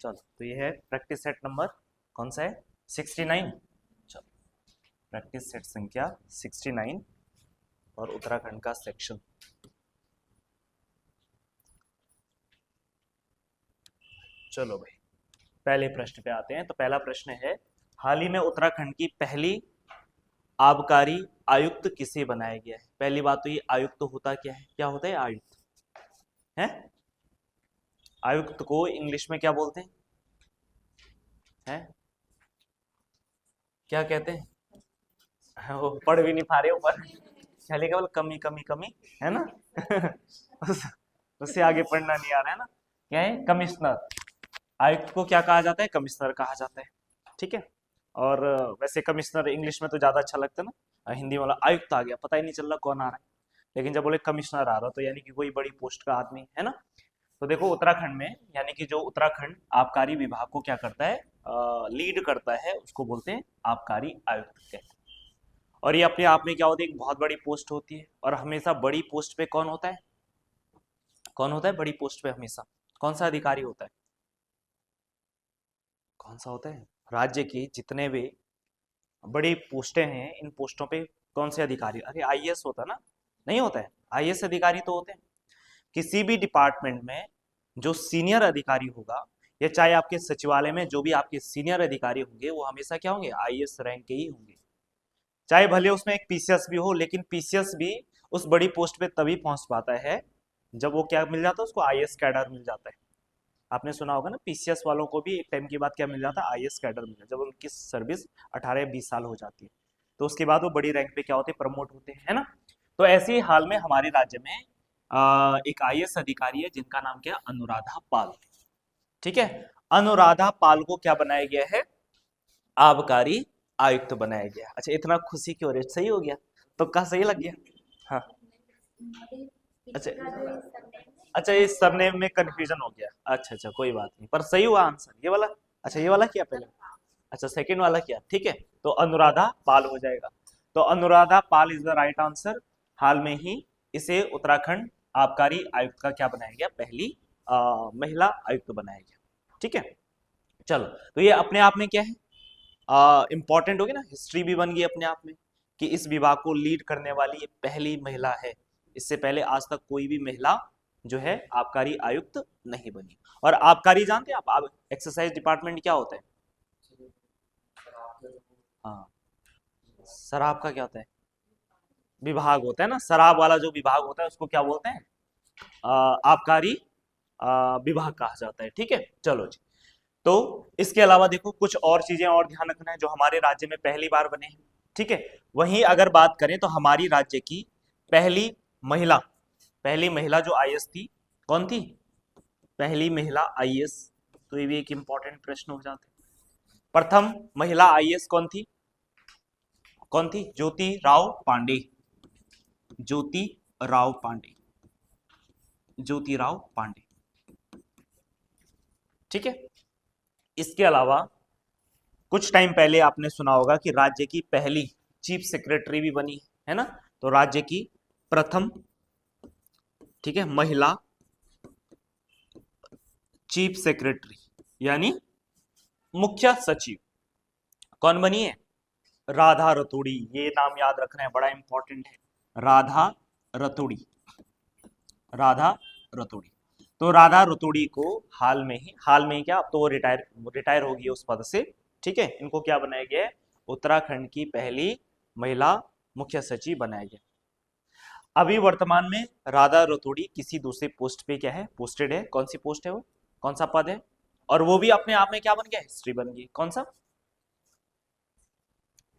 चलो, तो ये है प्रैक्टिस सेट नंबर कौन सा है, 69। चलो, प्रैक्टिस सेट संख्या 69 और उत्तराखंड का सेक्शन। चलो भाई, पहले प्रश्न पे आते हैं। तो पहला प्रश्न है, हाल ही में उत्तराखंड की पहली आबकारी आयुक्त किसे बनाया गया है। पहली बात तो ये आयुक्त होता क्या है, क्या होता है आयुक्त है। आयुक्त को इंग्लिश में क्या बोलते हैं, क्या कहते हैं। हाँ, वो पढ़ भी नहीं पा रहे ऊपर, खाली केवल कमी कमी कमी है ना। उस, उससे आगे पढ़ना नहीं आ रहा है ना। क्या है, कमिश्नर। आयुक्त को क्या कहा जाता है, कमिश्नर कहा जाता है। ठीक है। और वैसे कमिश्नर इंग्लिश में तो ज्यादा अच्छा लगता है ना, हिंदी वाला आयुक्त आ गया, पता ही नहीं चल रहा कौन आ रहा है। लेकिन जब बोले कमिश्नर आ रहा तो यानी कि कोई बड़ी पोस्ट का आदमी है ना। तो देखो, उत्तराखंड में यानी कि जो उत्तराखंड आबकारी विभाग को क्या करता है, लीड करता है, उसको बोलते हैं आबकारी आयुक्त कहते हैं। और ये अपने आप में क्या होती है, एक बहुत बड़ी पोस्ट होती है। और हमेशा बड़ी पोस्ट पे कौन होता है, कौन होता है बड़ी पोस्ट पे हमेशा, कौन सा अधिकारी होता है, कौन सा होता है। राज्य की जितने भी बड़ी पोस्टें हैं, इन पोस्टों पे कौन से अधिकारी, अरे आईएएस होता ना, नहीं होता है, आईएएस अधिकारी तो होते हैं। किसी भी डिपार्टमेंट में जो सीनियर अधिकारी होगा, या चाहे आपके सचिवालय में जो भी आपके सीनियर अधिकारी होंगे, वो हमेशा क्या होंगे, आईएएस रैंक के ही होंगे। चाहे भले उसमें एक पीसीएस भी हो, लेकिन पीसीएस भी उस बड़ी पोस्ट पे तभी पहुंच पाता है जब वो क्या मिल जाता है, उसको आईएएस कैडर मिल जाता है। आपने सुना होगा ना, पीसीएस वालों को भी एक टाइम के बाद क्या मिल जाता है, आईएएस कैडर मिल जाता है, जब उनकी सर्विस 18 या 20 साल हो जाती है। तो उसके बाद वो बड़ी रैंक पे क्या होते हैं, प्रमोट होते हैं, है ना। तो ऐसे ही हाल में हमारे राज्य में एक आईएएस अधिकारी है जिनका नाम क्या है, अनुराधा पाल। ठीक है। अनुराधा पाल को क्या बनाया गया है, आबकारी आयुक्त बनाया गया। अच्छा, इतना खुशी क्यों रे, सही हो गया, तो कहा सही लग गया। हाँ, अच्छा अच्छा, ये सरनेम में कंफ्यूजन हो गया। अच्छा अच्छा, कोई बात नहीं, पर सही हुआ आंसर ये वाला। अच्छा, ये वाला किया पहले, अच्छा सेकंड वाला किया, ठीक है। तो अनुराधा पाल हो जाएगा। तो अनुराधा पाल इज द राइट आंसर। हाल में ही इसे उत्तराखंड आबकारी आयुक्त का क्या बनाया गया, पहली महिला आयुक्त बनाया गया। ठीक है। चलो, तो ये अपने आप में क्या है, इंपॉर्टेंट होगी ना, हिस्ट्री भी बन गई अपने आप में, कि इस विभाग को लीड करने वाली ये पहली महिला है। इससे पहले आज तक कोई भी महिला जो है आबकारी आयुक्त नहीं बनी। और आबकारी जानते हैं आप एक्सरसाइज डिपार्टमेंट क्या होता है। हाँ, शराब का क्या होता है, विभाग होता है ना, शराब वाला जो विभाग होता है उसको क्या बोलते हैं, आबकारी विभाग कहा जाता है। ठीक है। चलो जी, तो इसके अलावा देखो कुछ और चीजें और ध्यान रखना है जो हमारे राज्य में पहली बार बने हैं। ठीक है। वहीं अगर बात करें तो हमारी राज्य की पहली महिला, पहली महिला जो आईएएस थी, कौन थी, पहली महिला आईएएस। तो ये भी एक इंपॉर्टेंट प्रश्न हो जाता है। प्रथम महिला आईएएस कौन थी, कौन थी, ज्योति राव पांडे, ज्योति राव पांडे, ज्योति राव पांडे। ठीक है। इसके अलावा कुछ टाइम पहले आपने सुना होगा कि राज्य की पहली चीफ सेक्रेटरी भी बनी है ना। तो राज्य की प्रथम, ठीक है, महिला चीफ सेक्रेटरी यानी मुख्य सचिव कौन बनी है, राधा रतूड़ी। ये नाम याद रखना है, बड़ा इंपॉर्टेंट है, राधा रतूड़ी, राधा रतूड़ी। तो राधा रतूड़ी को हाल में ही क्या, अब तो वो रिटायर होगी उस पद से। ठीक है। इनको क्या बनाया गया है, उत्तराखंड की पहली महिला मुख्य सचिव बनाया गया। अभी वर्तमान में राधा रतूड़ी किसी दूसरे पोस्ट पे क्या है, पोस्टेड है, कौन सी पोस्ट है वो, कौन सा पद है, और वो भी अपने आप में क्या बन गया, हिस्ट्री बन गई। कौन सा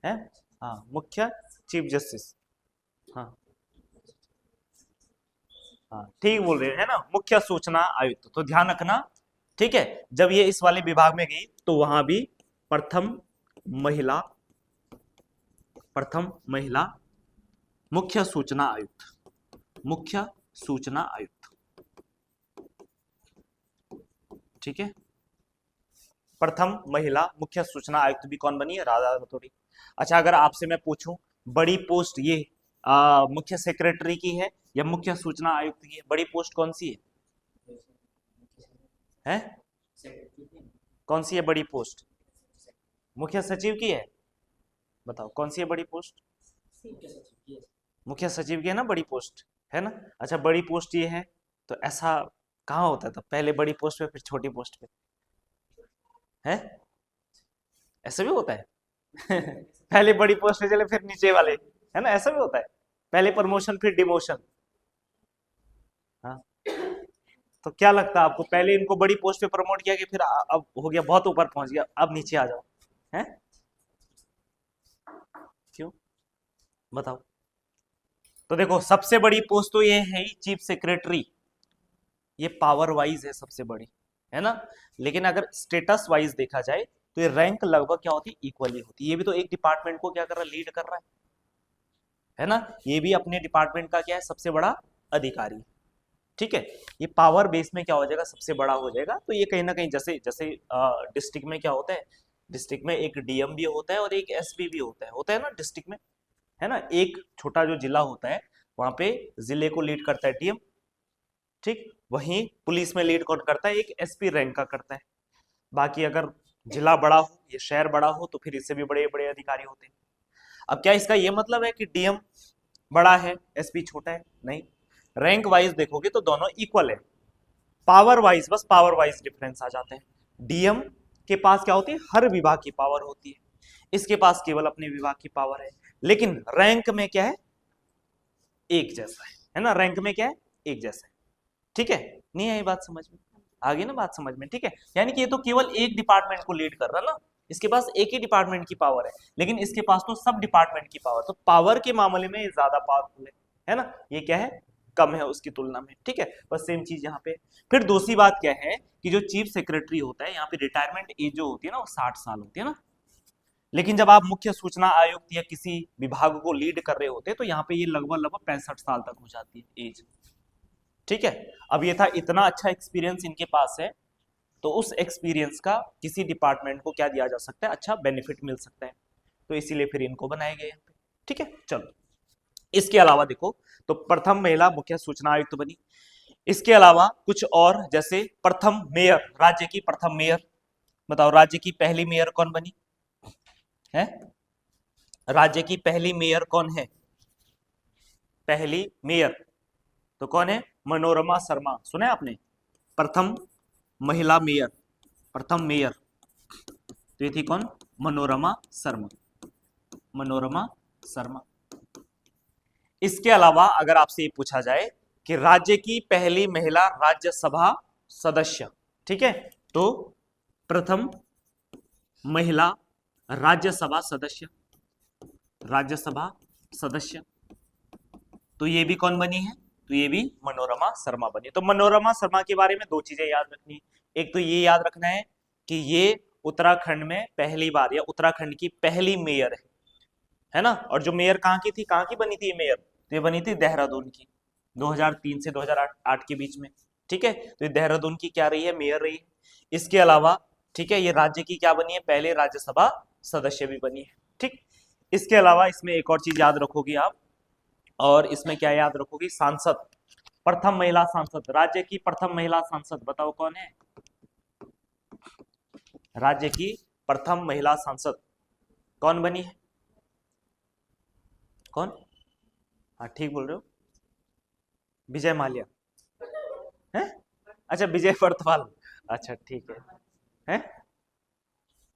है, हाँ, मुख्य चीफ जस्टिस। हाँ हाँ, ठीक बोल रहे हैं ना, मुख्य सूचना आयुक्त। तो ध्यान रखना, ठीक है। जब ये इस वाले विभाग में गई तो वहां भी प्रथम महिला, प्रथम महिला मुख्य सूचना आयुक्त, मुख्य सूचना आयुक्त। ठीक है। प्रथम महिला मुख्य सूचना आयुक्त भी कौन बनी है? राधा रतौड़ी। अच्छा, अगर आपसे मैं पूछूं बड़ी पोस्ट ये मुख्य सेक्रेटरी की है या मुख्य सूचना आयुक्त की है? बड़ी पोस्ट कौन सी है? कौन सी है बड़ी पोस्ट? मुख्य सचिव की है। बताओ कौन सी है बड़ी पोस्ट? मुख्य सचिव की है ना बड़ी पोस्ट, है ना। अच्छा, बड़ी पोस्ट ये है तो ऐसा कहाँ होता था? पहले बड़ी पोस्ट पे फिर छोटी पोस्ट पे, है ऐसा भी होता है? पहले बड़ी पोस्ट पे चले फिर नीचे वाले, है ना, ऐसा भी होता है। पहले प्रमोशन फिर डिमोशन। हाँ, तो क्या लगता है आपको, पहले इनको बड़ी पोस्ट पे प्रमोट किया कि फिर अब हो गया बहुत ऊपर पहुंच गया अब नीचे आ जाओ, है? क्यों बताओ? तो देखो सबसे बड़ी पोस्ट तो ये है ही चीफ सेक्रेटरी, ये पावर वाइज है सबसे बड़ी, है ना। लेकिन अगर स्टेटस वाइज देखा जाए तो ये रैंक लगभग क्या होती है? इक्वली होती है। ये भी तो एक डिपार्टमेंट को क्या कर रहा है? लीड कर रहा है ना। ये भी अपने डिपार्टमेंट का क्या है? सबसे बड़ा अधिकारी, ठीक है। ये पावर बेस में क्या हो जाएगा? सबसे बड़ा हो जाएगा। तो ये कहीं ना कहीं जैसे जैसे डिस्ट्रिक्ट में क्या होता है? डिस्ट्रिक्ट में एक डीएम भी होता है और एक एसपी भी होता है ना डिस्ट्रिक्ट में, है ना। एक छोटा जो जिला होता है वहां पे जिले को लीड करता है डीएम, ठीक। वहीं पुलिस में लीड कौन करता है? एक एसपी रैंक का करता है। बाकी अगर जिला बड़ा हो, ये शहर बड़ा हो, तो फिर इससे भी बड़े बड़े अधिकारी होते हैं। अब क्या इसका ये मतलब है कि डीएम बड़ा है एसपी छोटा है? नहीं, रैंक वाइज देखोगे तो दोनों इक्वल है। पावर वाइज बस पावर वाइज डिफरेंस आ जाते हैं। डीएम के पास क्या होती है? हर विभाग की पावर होती है, इसके पास केवल अपने विभाग की पावर है। लेकिन रैंक में क्या है? एक जैसा है ना। रैंक में क्या है? एक जैसा है, ठीक है। नहीं आई बात समझ में? आ गई ना बात समझ में? ठीक है। यानी कि ये तो केवल एक डिपार्टमेंट को लीड कर रहा ना, इसके पास एक ही डिपार्टमेंट की पावर है, लेकिन इसके पास तो सब डिपार्टमेंट की पावर, तो पावर के मामले में ये ज्यादा पावरफुल है ना। ये क्या है? कम है उसकी तुलना में, ठीक है। बस सेम चीज यहाँ पे। फिर दूसरी बात क्या है कि जो चीफ सेक्रेटरी होता है यहाँ पे रिटायरमेंट एज जो होती है ना वो 60 साल होती है ना। लेकिन जब आप मुख्य सूचना आयुक्त या किसी विभाग को लीड कर रहे होते हैं तो यहाँ पे ये लगभग लगभग 65 साल तक हो जाती है एज, ठीक है। अब ये था इतना अच्छा एक्सपीरियंस इनके पास है, तो उस एक्सपीरियंस का किसी डिपार्टमेंट को क्या दिया जा सकता है? अच्छा बेनिफिट मिल सकता है, तो इसीलिए फिर इनको बनाए गए यहाँ पे, ठीक है। चलो, इसके अलावा देखो, तो प्रथम महिला मुख्य सूचना आयुक्त बनी। इसके अलावा कुछ और, जैसे प्रथम मेयर, राज्य की प्रथम मेयर। बताओ राज्य की पहली मेयर कौन बनी है? राज्य की पहली मेयर कौन है? पहली मेयर तो कौन है? मनोरमा शर्मा। सुना है आपने? प्रथम महिला मेयर, प्रथम मेयर तो ये थी कौन? मनोरमा शर्मा, मनोरमा शर्मा। इसके अलावा अगर आपसे ये पूछा जाए कि राज्य की पहली महिला राज्यसभा सदस्य, ठीक है, तो प्रथम महिला राज्यसभा सदस्य, राज्यसभा सदस्य तो ये भी कौन बनी है? तो ये भी मनोरमा शर्मा बनी। तो मनोरमा शर्मा के बारे में दो चीजें याद रखनी है। एक तो ये याद रखना है कि ये उत्तराखंड में पहली बार या उत्तराखंड की पहली मेयर है ना। और जो मेयर कहाँ की थी, कहाँ की बनी थी ये मेयर? तो ये बनी थी देहरादून की, 2003 से 2008 के बीच में, ठीक है। तो ये देहरादून की क्या रही है? मेयर रही है। इसके अलावा ठीक है, ये राज्य की क्या बनी है? पहले राज्यसभा सदस्य भी बनी है, ठीक। इसके अलावा इसमें एक और चीज याद रखोगी आप, और इसमें क्या याद रखोगी? सांसद, प्रथम महिला सांसद। राज्य की प्रथम महिला सांसद बताओ कौन है? राज्य की प्रथम महिला सांसद कौन बनी है? कौन? हाँ ठीक बोल रहे हो, विजय माल्या है। अच्छा विजय बर्तवाल, अच्छा ठीक है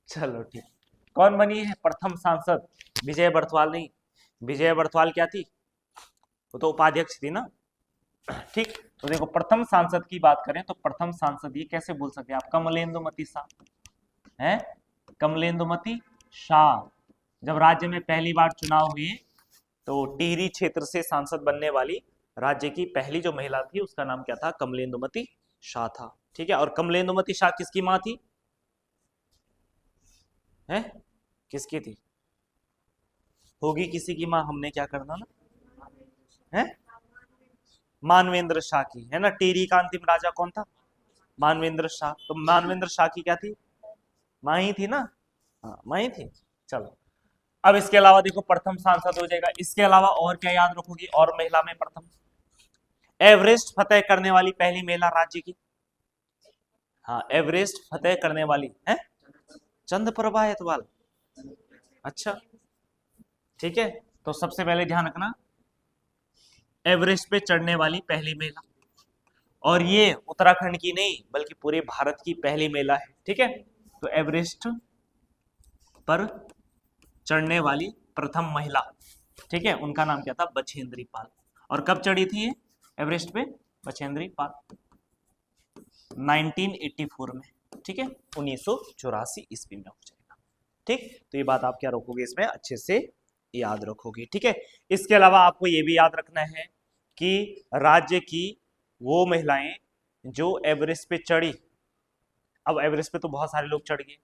चलो ठीक। कौन बनी है प्रथम सांसद? विजय बर्तवाल नहीं, विजय बर्तवाल क्या थी? वो तो उपाध्यक्ष थी ना, ठीक। तो देखो प्रथम सांसद की बात करें तो प्रथम सांसद ये कैसे बोल सकते हैं आप? कमलेंदुमती शाह है, कमलेंदुमती शाह। जब राज्य में पहली बार चुनाव हुए तो टिहरी क्षेत्र से सांसद बनने वाली राज्य की पहली जो महिला थी उसका नाम क्या था? कमलेंदुमती शाह था, ठीक है। और कमलेंदुमती शाह किसकी माँ थी? है किसकी थी? होगी किसी की माँ, हमने क्या करना ना, है मानवेंद्र शाह की, है ना। टिहरी का अंतिम राजा कौन था? मानवेंद्र शाह। तो मानवेंद्र शाह की क्या थी, माँ ही थी ना, हाँ माँ ही थी। चलो अब इसके अलावा देखो प्रथम सांसद हो जाएगा। इसके अलावा और क्या याद रखोगी, और महिला में प्रथम, एवरेस्ट फतेह करने वाली पहली महिला राज्य की, हाँ एवरेस्ट फतेह करने वाली है चंद्रप्रभा एतवाल। अच्छा ठीक है, तो सबसे पहले ध्यान रखना एवरेस्ट पे चढ़ने वाली पहली महिला, और ये उत्तराखंड की नहीं बल्कि पूरे भारत की पहली महिला है। ठीक है, तो एवरेस्ट पर चढ़ने वाली प्रथम महिला, ठीक है, उनका नाम क्या था, बछेंद्री पाल। और कब चढ़ी थी ये एवरेस्ट पे, बछेंद्री पाल 1984 में, ठीक है 1984 ईस्वी में हो जाएगा। ठीक, तो ये बात आप क्या रखोगे इसमें, अच्छे से याद रखोगे। ठीक है, इसके अलावा आपको ये भी याद रखना है कि राज्य की वो महिलाएं जो एवरेस्ट पे चढ़ी, अब एवरेस्ट पे तो बहुत सारे लोग चढ़ गए,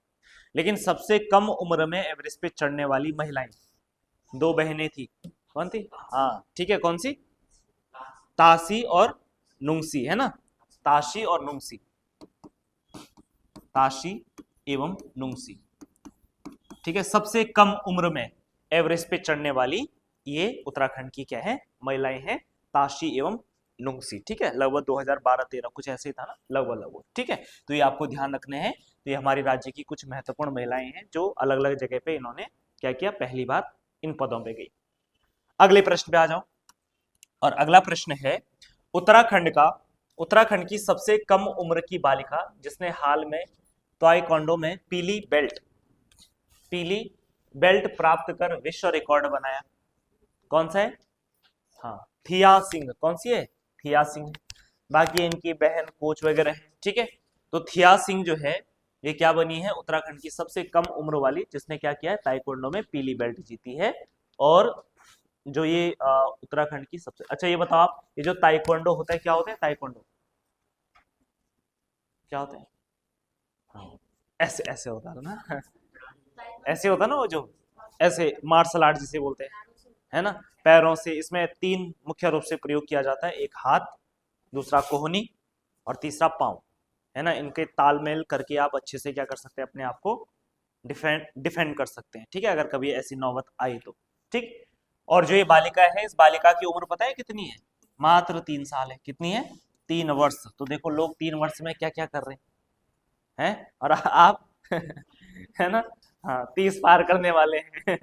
लेकिन सबसे कम उम्र में एवरेस्ट पे चढ़ने वाली महिलाएं दो बहनें थी। कौन थी, हाँ ठीक है, कौन सी, तासी और नुंगसी, है ना, ताशी और नुंगसी, ताशी एवं नुंगसी। ठीक है, सबसे कम उम्र में एवरेस्ट पे चढ़ने वाली ये उत्तराखंड की क्या है, महिलाएं हैं, ताशी एवं नुंगसी। ठीक है, लगभग 2012-13 कुछ ऐसे ही था ना, लगभग। ठीक है, तो ये आपको ध्यान रखने हैं। तो ये हमारी राज्य की कुछ महत्वपूर्ण महिलाएं हैं जो अलग अलग जगह पे इन्होंने क्या किया, पहली बार इन पदों पे गई। अगले प्रश्न पे आ जाओ, और अगला प्रश्न है उत्तराखंड की सबसे कम उम्र की बालिका जिसने हाल में ताइक्वांडो में पीली बेल्ट प्राप्त कर विश्व रिकॉर्ड बनाया, कौन सा है, हाँ थिया सिंह। कौन सी है, थिया सिंह। बाकी इनकी बहन कोच वगैरह है। ठीक है, तो थिया सिंह जो है ये क्या बनी है, उत्तराखंड की सबसे कम उम्र वाली जिसने क्या किया है, ताइक्वांडो में पीली बेल्ट जीती है। और जो ये उत्तराखंड की सबसे, अच्छा ये बताओ आप, ये जो ताइक्वांडो होता है क्या होता है, ताइक्वांडो क्या होता है, हाँ, ऐसे ऐसे होता है ना ऐसे होता है ना, वो जो ऐसे मार्शल आर्ट जिसे बोलते हैं, है ना, पैरों से। इसमें तीन मुख्य रूप से प्रयोग किया जाता है, एक हाथ, दूसरा कोहनी, और तीसरा पांव, है ना। इनके तालमेल करके आप अच्छे से क्या कर सकते हैं, अपने आप को डिफेंड कर सकते हैं। ठीक है, अगर कभी ऐसी नौबत आई तो। ठीक, और जो ये बालिका है, इस बालिका की उम्र पता है कितनी है, मात्र 3 साल है। कितनी है, 3 वर्ष। तो देखो लोग 3 वर्ष में क्या क्या कर रहे हैं, और आप है ना, हाँ 30 पार करने वाले हैं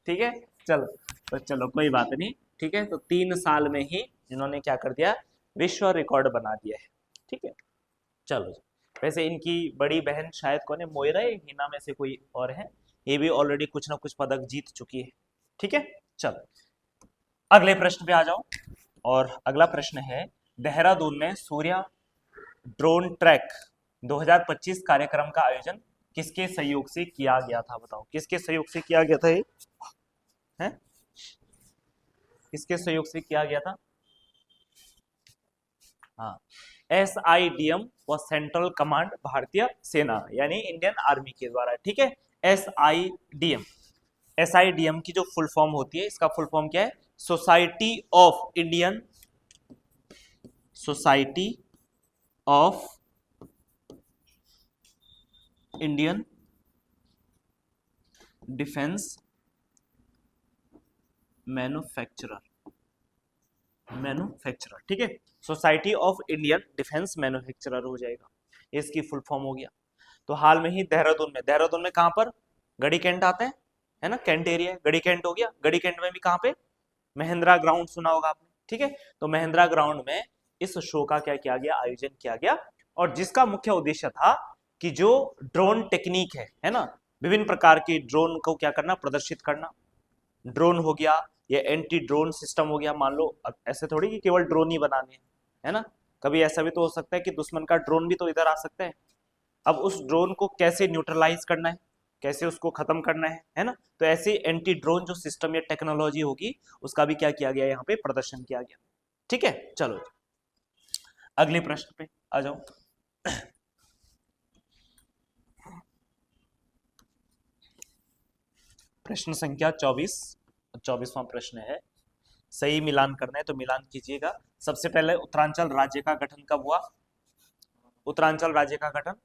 ठीक है, चलो तो चलो कोई बात नहीं। ठीक है, तो 3 साल में ही इन्होंने क्या कर दिया, विश्व रिकॉर्ड बना दिया है। ठीक है, चलो। वैसे इनकी बड़ी बहन शायद कौन है, मोयरा है, हिना में से कोई और है, ये भी ऑलरेडी कुछ ना कुछ पदक जीत चुकी है। ठीक है, चलो अगले प्रश्न पे आ जाओ, और अगला प्रश्न है देहरादून में सूर्या ड्रोन ट्रैक 2025 कार्यक्रम का आयोजन किसके सहयोग से किया गया था, बताओ किसके सहयोग से किया गया था ये, है किसके सहयोग से किया गया था, हाँ SIDM व सेंट्रल कमांड भारतीय सेना यानी इंडियन आर्मी के द्वारा। ठीक है, SIDM, SIDM की जो फुल फॉर्म होती है, इसका फुल फॉर्म क्या है, society of Indian defence manufacturer. ठीक है, society of Indian defence manufacturer हो जाएगा, इसकी फुल फॉर्म हो गया। तो हाल में ही देहरादून में कहां पर, गढ़ी कैंट आता है ना, कैंट एरिया, गढ़ी कैंट हो गया। गढ़ी कैंट में भी कहां पे, महिंद्रा ग्राउंड सुना होगा आपने। ठीक है, तो महिंद्रा ग्राउंड में इस शो का क्या किया गया, आयोजन किया गया, और जिसका मुख्य उद्देश्य था कि जो ड्रोन टेक्निक है ना, विभिन्न प्रकार की ड्रोन को क्या करना, प्रदर्शित करना। ड्रोन हो गया, ये एंटी ड्रोन सिस्टम हो गया। मान लो अब ऐसे थोड़ी कि केवल ड्रोन ही बनाने हैं, है ना, कभी ऐसा भी तो हो सकता है कि दुश्मन का ड्रोन भी तो इधर आ सकता है। अब उस ड्रोन को कैसे न्यूट्रलाइज करना है, कैसे उसको खत्म करना है ना, तो ऐसे एंटी ड्रोन जो सिस्टम या टेक्नोलॉजी होगी उसका भी क्या किया गया, यहाँ पे प्रदर्शन किया गया। ठीक है, चलो अगले प्रश्न पे आ जाओ प्रश्न संख्या 24वां प्रश्न है, सही मिलान करना है तो मिलान कीजिएगा। सबसे पहले उत्तरांचल राज्य का गठन कब हुआ, उत्तरांचल राज्य का गठन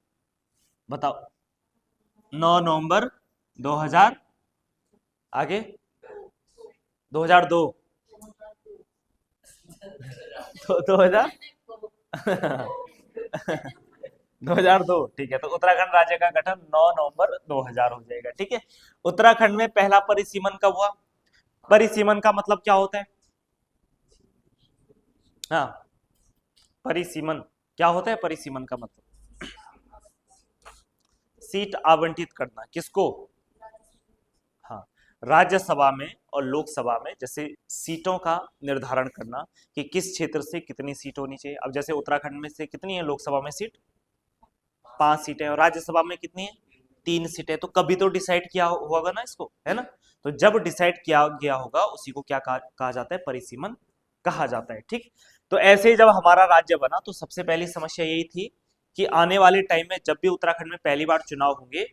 बताओ। 9 नवंबर 2000, आगे 2002, 2000 2002, ठीक है। तो उत्तराखंड राज्य का गठन 9 नवंबर 2000 हो जाएगा, ठीक है। उत्तराखंड में पहला परिसीमन कब हुआ? परिसीमन का मतलब क्या होता है? हाँ, परिसीमन क्या होता है? परिसीमन का मतलब सीट आवंटित करना, किसको? हाँ, राज्यसभा में और लोकसभा में जैसे सीटों का निर्धारण करना कि किस क्षेत्र से कितनी सीट होनी चाहिए। अब जैसे उत्तराखंड में से कितनी है लोकसभा में सीट? 5 सीटें, और राज्यसभा में कितनी है? 3 सीटें। तो कभी तो डिसाइड किया होगा ना इसको, है ना? तो जब डिसाइड किया गया होगा उसी को क्या कहा जाता है? परिसीमन कहा जाता है, ठीक। तो ऐसे ही जब हमारा राज्य बना तो सबसे पहली समस्या यही थी कि आने वाले टाइम में जब भी उत्तराखंड में पहली बार चुनाव होंगे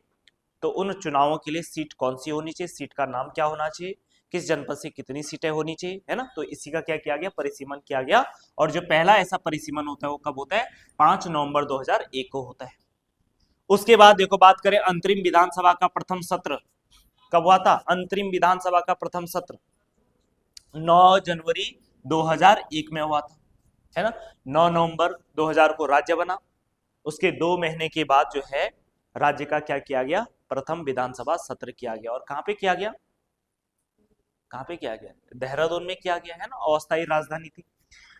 तो उन चुनावों के लिए सीट कौन सी होनी चाहिए, सीट का नाम क्या होना चाहिए, किस जनपद से कितनी सीटें होनी चाहिए, है ना? तो इसी का क्या किया गया? परिसीमन किया गया। और जो पहला ऐसा परिसीमन होता है वो कब होता है? 5 नवंबर 2001 को होता है। उसके बाद देखो, बात करें अंतरिम विधानसभा का प्रथम सत्र कब हुआ था? अंतरिम विधानसभा का प्रथम सत्र 9 जनवरी 2001 में हुआ था, है ना? 9 नवंबर 2000 को राज्य बना। उसके 2 महीने के बाद जो है राज्य का क्या किया गया? प्रथम विधानसभा सत्र किया गया। और कहां पे किया गया? कहां पे किया गया? देहरादून में किया गया, है ना? अस्थायी राजधानी थी।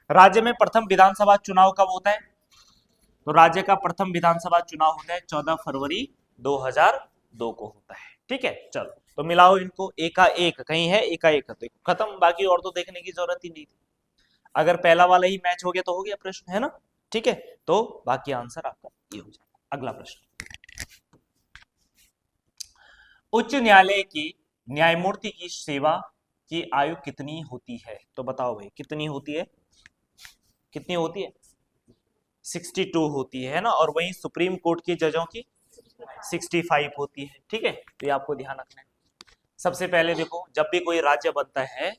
राज्य में प्रथम विधानसभा चुनाव कब होता है? तो राज्य का प्रथम विधानसभा चुनाव होता है 14 फरवरी 2002 को होता है, ठीक है। चलो, तो मिलाओ इनको, एकाएक कहीं है, एकाएक तो खत्म, बाकी और तो देखने की जरूरत ही नहीं थी। अगर पहला वाला ही मैच हो गया तो हो गया प्रश्न, है ना? ठीक है, तो बाकी आंसर आपका ये हो जाएगा। अगला प्रश्न, उच्च न्यायालय की न्यायमूर्ति की सेवा की आयु कितनी होती है? तो बताओ भाई, कितनी होती है? कितनी होती है? 62 होती है ना? और वहीं सुप्रीम कोर्ट के जजों की 65 होती है, ठीक है। तो ये आपको ध्यान रखना है। सबसे पहले देखो, जब भी कोई राज्य बनता है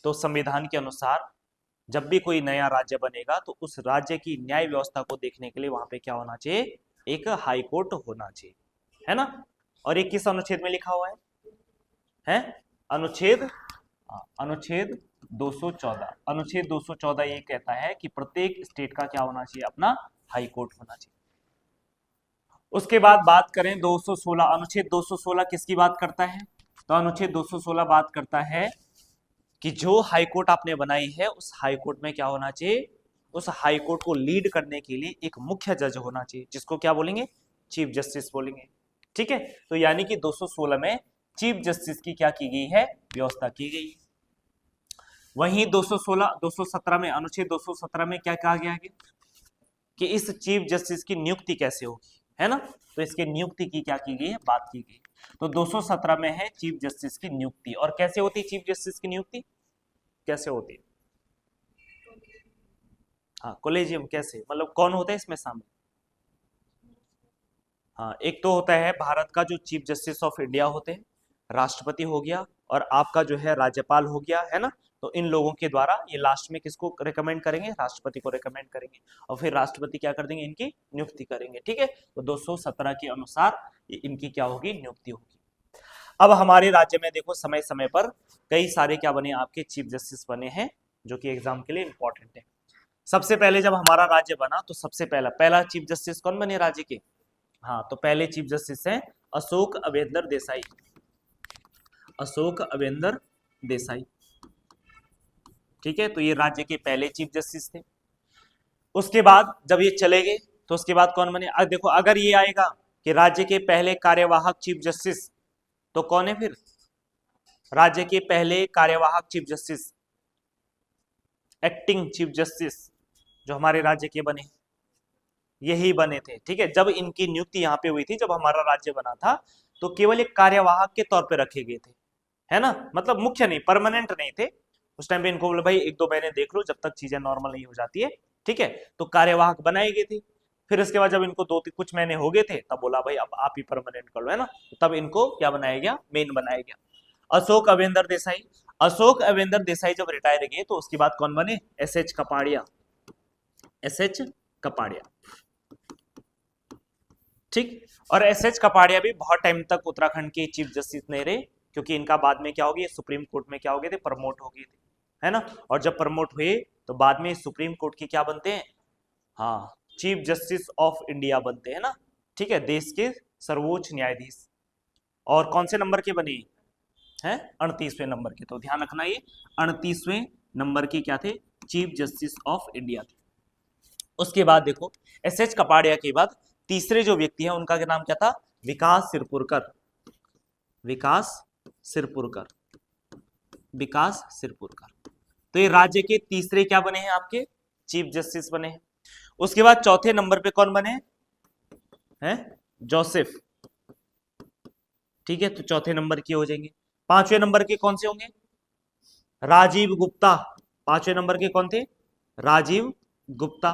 तो संविधान के अनुसार जब भी कोई नया राज्य बनेगा तो उस राज्य की न्याय व्यवस्था को देखने के लिए वहां पे क्या होना चाहिए? एक हाई कोर्ट होना चाहिए, है ना? और ये किस अनुच्छेद में लिखा हुआ है? अनुच्छेद, अनुच्छेद 214। अनुच्छेद 214 ये कहता है कि प्रत्येक स्टेट का क्या होना चाहिए? अपना हाई कोर्ट होना चाहिए। उसके बाद बात करें 216, अनुच्छेद 216 किसकी बात करता है? तो अनुच्छेद 216 बात करता है कि जो हाई कोर्ट आपने बनाई है उस हाई कोर्ट में क्या होना चाहिए? उस हाई कोर्ट को लीड करने के लिए एक मुख्य जज होना चाहिए, जिसको क्या बोलेंगे? चीफ जस्टिस बोलेंगे, ठीक है। तो यानी कि 216 में चीफ जस्टिस की क्या की गई है? व्यवस्था की गई। वहीं 216 217 में, अनुच्छेद 217 में क्या कहा गया है कि इस चीफ जस्टिस की नियुक्ति कैसे होगी, है ना? तो इसके नियुक्ति की क्या की गई है? बात की गई। तो 217 में है चीफ जस्टिस की नियुक्ति। और कैसे होती है चीफ जस्टिस की नियुक्ति? कैसे होती है? हाँ, कोलेजियम। कैसे मतलब कौन होता है इसमें शामिल? हाँ, एक तो होता है भारत का जो चीफ जस्टिस ऑफ इंडिया होते हैं, राष्ट्रपति हो गया, और आपका जो है राज्यपाल हो गया, है ना? तो इन लोगों के द्वारा ये लास्ट में किसको रिकमेंड करेंगे? राष्ट्रपति को रिकमेंड करेंगे, और फिर राष्ट्रपति क्या कर देंगे? इनकी नियुक्ति करेंगे, ठीक है। तो 217 के अनुसार इनकी क्या होगी? नियुक्ति होगी। अब हमारे राज्य में देखो, समय समय पर कई सारे क्या बने? आपके चीफ जस्टिस बने हैं, जो कि एग्जाम के लिए इंपॉर्टेंट है। सबसे पहले जब हमारा राज्य बना तो सबसे पहला चीफ जस्टिस कौन बने राज्य के? हाँ, तो पहले चीफ जस्टिस हैं अशोक अवेंद्र देसाई। अशोक अवेंद्र देसाई, ठीक है। तो ये राज्य के पहले चीफ जस्टिस थे। उसके बाद जब ये चले गए तो उसके बाद कौन बने? देखो, अगर ये आएगा कि राज्य के पहले कार्यवाहक चीफ जस्टिस, तो कौन है फिर? राज्य के पहले कार्यवाहक chief justice, acting chief justice, जो हमारे राज्य के बने, यही बने थे, ठीक है। जब इनकी नियुक्ति यहाँ पे हुई थी, जब हमारा राज्य बना था, तो केवल एक कार्यवाहक के तौर पे रखे गए थे, है ना? मतलब मुख्य नहीं, परमानेंट नहीं थे। उस टाइम पे इनको बोले भाई 1-2 महीने देख लो जब तक चीजें नॉर्मल नहीं हो जाती है, ठीक है। तो कार्यवाहक बनाए गए थे। फिर इसके बाद जब इनको कुछ महीने हो गए थे, तब बोला भाई अब आप ही परमानेंट कर लो, है ना? तो तब इनको क्या बनाया गया? मेन बनाया गया, अशोक अवेंद्र देसाई। अशोक अवेंद्र देसाई जब रिटायर गए तो उसके बाद कौन बने? S H Kapadia. S H Kapadia, ठीक। और एसएच कपाड़िया भी बहुत टाइम तक उत्तराखंड के चीफ जस्टिस नहीं रहे, क्योंकि इनका बाद में क्या हो गया, सुप्रीम कोर्ट में क्या हो गए थे, प्रमोट हो गए थे, है ना। और जब प्रमोट हुए तो बाद में सुप्रीम कोर्ट के क्या बनते हैं, हाँ, चीफ जस्टिस ऑफ इंडिया बनते हैं ना, ठीक है, देश के सर्वोच्च न्यायाधीश। और कौन से नंबर के बने हैं, 38वें नंबर के। तो ध्यान रखना, ये 38वें नंबर के क्या थे, चीफ जस्टिस ऑफ इंडिया थे। उसके बाद देखो, एसएच कपाड़िया के बाद तीसरे जो व्यक्ति हैं उनका क्या नाम क्या था, विकास सिरपुरकर। विकास सिरपुरकर, विकास सिरपुरकर। तो ये राज्य के तीसरे क्या बने हैं, आपके चीफ जस्टिस बने हैं। उसके बाद चौथे नंबर पे कौन बने हैं, जोसेफ, ठीक है, तो चौथे नंबर के हो जाएंगे। पांचवें नंबर के कौन से होंगे, राजीव गुप्ता। पांचवें नंबर के कौन थे, राजीव गुप्ता।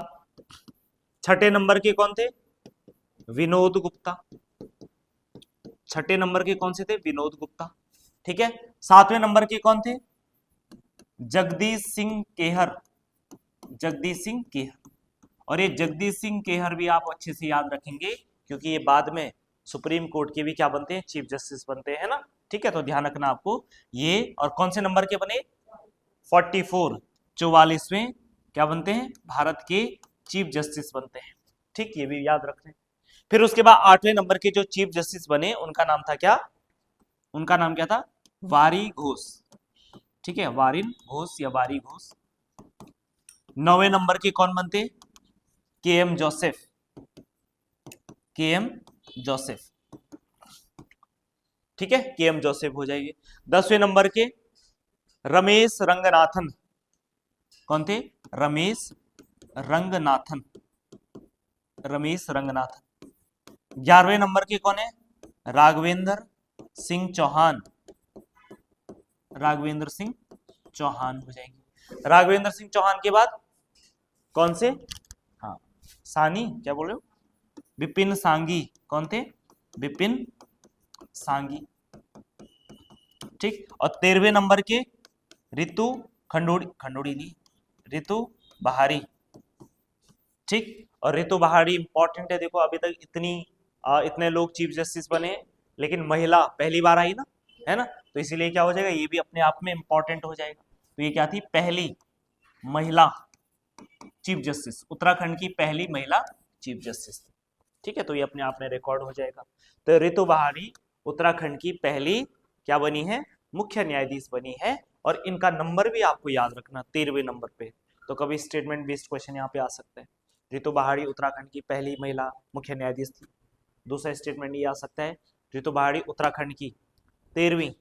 छठे नंबर के कौन थे, विनोद गुप्ता। छठे नंबर के कौन से थे, विनोद गुप्ता, ठीक है। सातवें नंबर के कौन थे, जगदीश सिंह केहर। जगदीश सिंह केहर। और ये जगदीश सिंह केहर भी आप अच्छे से याद रखेंगे, क्योंकि ये बाद में सुप्रीम कोर्ट के भी क्या बनते हैं, चीफ जस्टिस बनते हैं ना, ठीक है। तो ध्यान रखना आपको ये। और कौन से नंबर के बने, 44, 44वें क्या बनते हैं, भारत के चीफ जस्टिस बनते हैं, ठीक, ये भी याद रखना। फिर उसके बाद 8वें नंबर के जो चीफ जस्टिस बने उनका नाम था क्या, उनका नाम क्या था, वारी घोष, ठीक है, वारिन घोष या वारी घोष। 9वें नंबर के कौन बनते, के एम जोसेफ। के एम जोसेफ, ठीक है, के एम जोसेफ हो जाएंगे। 10वें नंबर के रमेश रंगनाथन। कौन थे, रमेश रंगनाथन। रमेश रंगनाथन। 11वें नंबर के कौन है, राघवेंद्र सिंह चौहान। राघवेंद्र सिंह चौहान हो जाएंगे। राघवेंद्र सिंह चौहान के बाद कौन से, हाँ, सानी, क्या बोल रहे हो, विपिन सांगी। कौन थे, विपिन सांगी, ठीक। और 13वें नंबर के रितु खंडोड़ी, खंडोड़ी नहीं, रितु बहारी, ठीक। और रितु बहारी इंपॉर्टेंट है, देखो अभी तक इतने लोग चीफ जस्टिस बने, लेकिन महिला पहली बार आई ना, है ना, तो इसीलिए क्या हो जाएगा, ये भी अपने आप में इंपॉर्टेंट हो जाएगा। तो ये क्या थी, पहली महिला चीफ जस्टिस, उत्तराखंड की पहली महिला चीफ जस्टिस, ठीक है, तो ये अपने आप में रिकॉर्ड हो जाएगा। तो रितु बहारी उत्तराखंड की पहली क्या बनी है, मुख्य न्यायाधीश बनी है। और इनका नंबर भी आपको याद रखना, 13वें नंबर पे, तो कभी स्टेटमेंट बेस्ड क्वेश्चन यहाँ पे आ सकते हैं। रितु बहारी उत्तराखंड की पहली महिला मुख्य न्यायाधीश थी। दूसरा स्टेटमेंट ये आ सकता है, रितु बहारी उत्तराखंड की 13वीं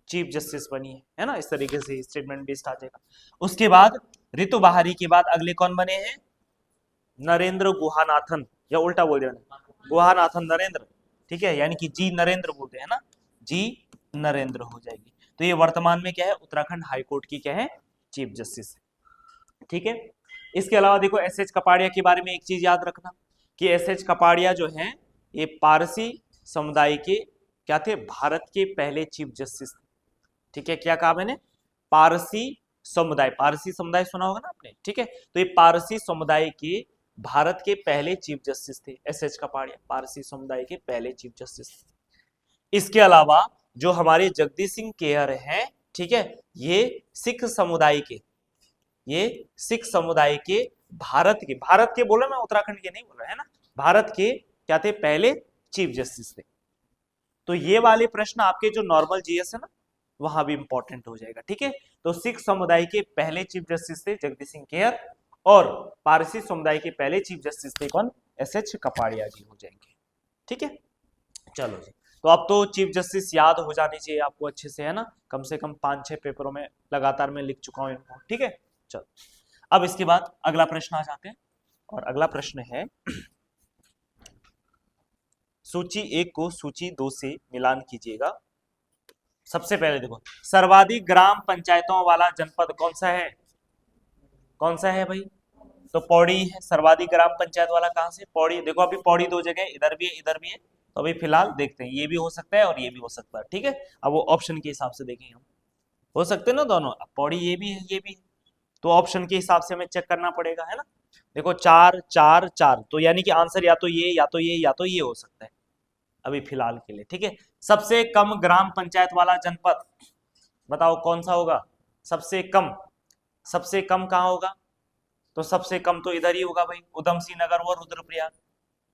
चीफ जस्टिस बनी है ना, इस तरीके से स्टेटमेंट बेस्ड आ जाएगा। उसके बाद रितु बहारी के बाद अगले कौन बने हैं, नरेंद्र गुहानाथन, या उल्टा बोल दिया, गुहानाथन नरेंद्र, ठीक है, यानी कि जी नरेंद्र बोलते हैं ना, जी नरेंद्र हो जाएगी। तो ये वर्तमान में क्या है, उत्तराखंड हाईकोर्ट की क्या है, चीफ जस्टिस, ठीक है। इसके अलावा देखो एसएच कपाड़िया के बारे में एक चीज याद रखना, कि एसएच कपाड़िया जो है ये पारसी समुदाय के क्या थे, भारत के पहले चीफ जस्टिस, ठीक है। क्या कहा मैंने, पारसी समुदाय, पारसी समुदाय सुना होगा ना आपने, ठीक है। तो ये पारसी समुदाय के भारत के पहले चीफ जस्टिस थे, एसएच कपाड़िया पारसी समुदाय के पहले चीफ जस्टिस थे। इसके अलावा जो हमारे जगदीश सिंह केहर हैं, ठीक है, ये सिख समुदाय के, ये सिख समुदाय के भारत के बोला, मैं उत्तराखंड के नहीं बोल रहा है ना, भारत के क्या थे, पहले चीफ जस्टिस थे। तो ये वाले प्रश्न आपके जो नॉर्मल जीएस है ना, वहां भी इंपॉर्टेंट हो जाएगा, ठीक है। तो सिख समुदाय के पहले चीफ जस्टिस थे जगदीश सिंह केहर, और पारसी समुदाय के पहले चीफ जस्टिस थे कौन, एसएच कपाड़िया जी हो जाएंगे, ठीक है। चलो जी, तो अब तो चीफ जस्टिस याद हो जाने चाहिए आपको अच्छे से, है ना, कम से कम 5-6 पेपरों में लगातार मैं लिख चुका हूं इनको, ठीक है। चलो, अब इसके बाद अगला प्रश्न आ जाते हैं, और अगला प्रश्न है, सूची 1 को सूची 2 से मिलान कीजिएगा। सबसे पहले देखो, सर्वाधिक ग्राम पंचायतों वाला जनपद कौन सा है, कौन सा है भाई, तो पौड़ी है। सर्वाधिक ग्राम पंचायत वाला कहां से, पौड़ी। देखो अभी पौड़ी 2 जगह, इधर भी है इधर भी है, तो अभी फिलहाल देखते हैं, ये भी हो सकता है और ये भी हो सकता है, ठीक है। अब वो ऑप्शन के हिसाब से देखेंगे हम, हो सकते हैं ना दोनों, पौड़ी ये भी है ये भी है, तो ऑप्शन के हिसाब से हमें चेक करना पड़ेगा, है ना। देखो 4 4 4, तो यानी कि आंसर या तो ये या तो ये या तो ये हो सकता है अभी फिलहाल के लिए। ठीक है, सबसे कम ग्राम पंचायत वाला जनपद बताओ कौन सा होगा? सबसे कम, सबसे कम कहाँ होगा? तो सबसे कम तो इधर ही होगा भाई, उधम सिंह नगर व रुद्रप्रयाग,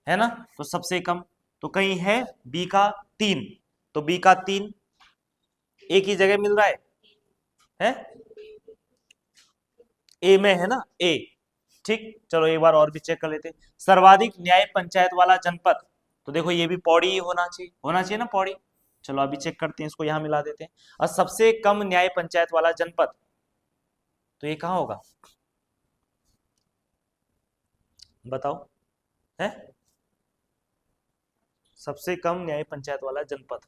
है ना? तो सबसे कम तो कहीं है बी का 3, तो बी का 3 एक ही जगह मिल रहा है? ए में है ना, ए। ठीक, चलो एक बार और भी चेक कर लेते हैं। सर्वाधिक न्याय पंचायत वाला जनपद, तो देखो ये भी पौड़ी ही होना चाहिए ना पौड़ी। चलो अभी चेक करते हैं, इसको यहां मिला देते हैं। और सबसे कम न्याय पंचायत वाला जनपद, तो ये कहां होगा बताओ? है सबसे कम न्याय पंचायत वाला जनपद,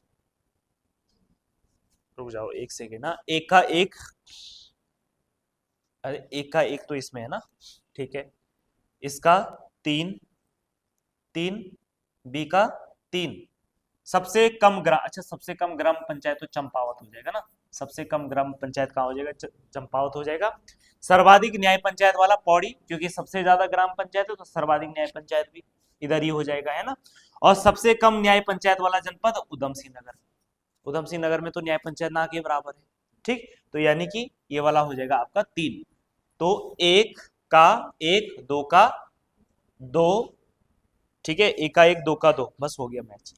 रुक जाओ एक सेकेंड ना, एक का एक, अरे एक का एक तो इसमें है ना, ठीक है, इसका 3 3, बी का 3, सबसे कम ग्राम, अच्छा सबसे कम ग्राम पंचायत तो चंपावत हो जाएगा ना, सबसे कम ग्राम पंचायत कहाँ हो जाएगा? चंपावत हो जाएगा। सर्वाधिक न्याय पंचायत वाला पौड़ी, क्योंकि सबसे ज्यादा ग्राम पंचायत है तो सर्वाधिक न्याय पंचायत भी इधर ही हो जाएगा, है ना? और सबसे कम न्याय पंचायत वाला जनपद उधम सिंह नगर, उधम सिंह नगर में तो न्याय पंचायत ना के बराबर है। ठीक, तो यानी कि ये वाला हो जाएगा आपका 3, तो एक का एक, दो का दो, ठीक है, एक का एक, दो का दो, बस हो गया मैच।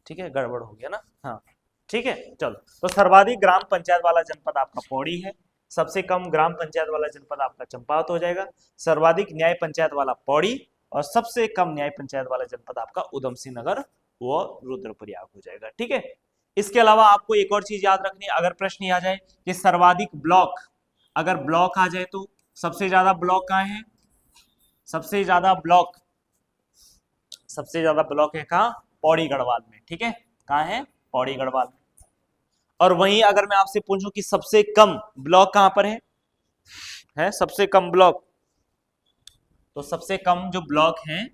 ठीक है, गड़बड़ हो गया ना, हाँ ठीक है। चलो, तो सर्वाधिक ग्राम पंचायत वाला जनपद आपका पौड़ी है, सबसे कम ग्राम पंचायत वाला जनपद आपका चंपावत हो जाएगा, सर्वाधिक न्याय पंचायत वाला पौड़ी, और सबसे कम न्याय पंचायत वाला जनपद आपका उधम सिंह नगर व रुद्रप्रयाग हो जाएगा। ठीक है, इसके अलावा आपको एक और चीज याद रखनी है, अगर प्रश्न आ जाए कि सर्वाधिक ब्लॉक, अगर ब्लॉक आ जाए तो सबसे ज्यादा ब्लॉक कहाँ है? सबसे ज्यादा ब्लॉक, सबसे ज्यादा ब्लॉक है कहाँ? पौड़ी गढ़वाल में। ठीक है, कहाँ है? पौड़ी गढ़वाल में। और वहीं अगर मैं आपसे पूछूं कि सबसे कम ब्लॉक कहां पर है सबसे कम ब्लॉक, तो सबसे कम जो ब्लॉक है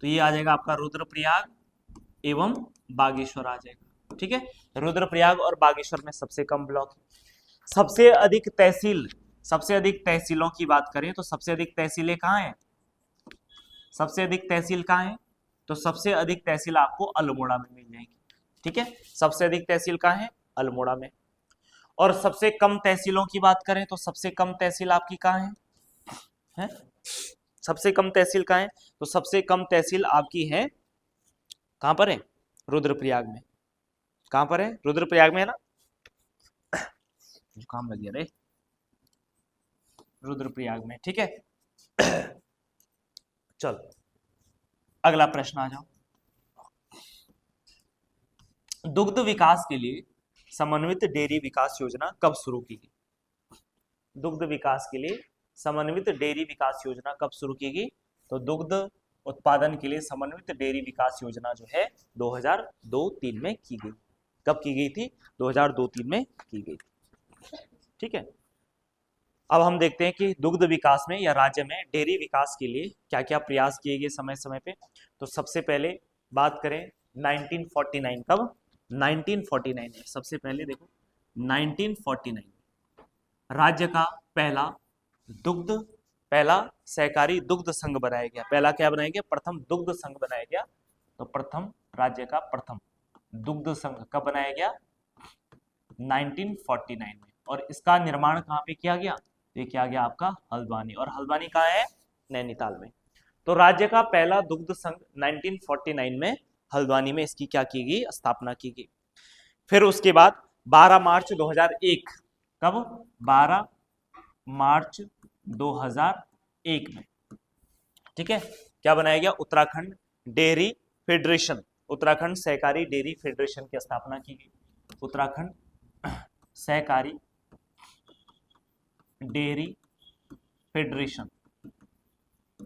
तो ये आ जाएगा आपका रुद्रप्रयाग एवं बागेश्वर आ जाएगा। ठीक है, रुद्रप्रयाग और बागेश्वर में सबसे कम ब्लॉक है। सबसे अधिक तहसील, सबसे अधिक तहसीलों की बात करें तो सबसे अधिक तहसीलें कहाँ हैं? सबसे अधिक तहसील कहाँ है? तो सबसे अधिक तहसील आपको अल्मोड़ा में मिल जाएगी। ठीक है, सबसे अधिक तहसील कहाँ है? अल्मोड़ा में। और सबसे कम तहसीलों की बात करें तो सबसे कम तहसील आपकी कहाँ है? सबसे कम तहसील कहाँ है? तो सबसे कम तहसील आपकी है कहाँ पर है? रुद्रप्रयाग में। कहाँ पर है? रुद्रप्रयाग में है ना, जुकाम लग गया रे, रुद्रप्रयाग में। ठीक है, चलो अगला प्रश्न आ जाओ। दुग्ध विकास के लिए समन्वित डेयरी विकास योजना कब शुरू की गई? दुग्ध विकास के लिए समन्वित डेयरी विकास योजना कब शुरू की गई? तो दुग्ध उत्पादन के लिए समन्वित डेयरी विकास योजना जो है 2002-3 में की गई। कब की गई थी? 2002-3 में की गई थी। ठीक है, अब हम देखते हैं कि दुग्ध विकास में या राज्य में डेयरी विकास के लिए क्या क्या प्रयास किए गए समय समय पे। तो सबसे पहले बात करें 1949, कब? 1949 है सबसे पहले, देखो 1949 राज्य का पहला दुग्ध, पहला सहकारी दुग्ध संघ बनाया गया। पहला क्या बनाया गया? प्रथम दुग्ध संघ बनाया गया। तो प्रथम, राज्य का प्रथम दुग्ध संघ कब बनाया गया? 1949 में। और इसका निर्माण कहाँ पे किया गया? ये किया गया आपका हल्द्वानी, और हल्द्वानी कहाँ है? नैनीताल में। तो राज्य का पहला दुग्ध संघ 1949 में हल्द्वानी में इसकी क्या की गई? स्थापना की गई। फिर उसके बाद 12 मार्च 2001, कब? 12 मार्च 2001 में, ठीक है, क्या बनाया गया? उत्तराखंड डेयरी फेडरेशन, उत्तराखंड सहकारी डेयरी फेडरेशन की स्थापना की गई। उत्तराखंड सहकारी डेयरी फेडरेशन,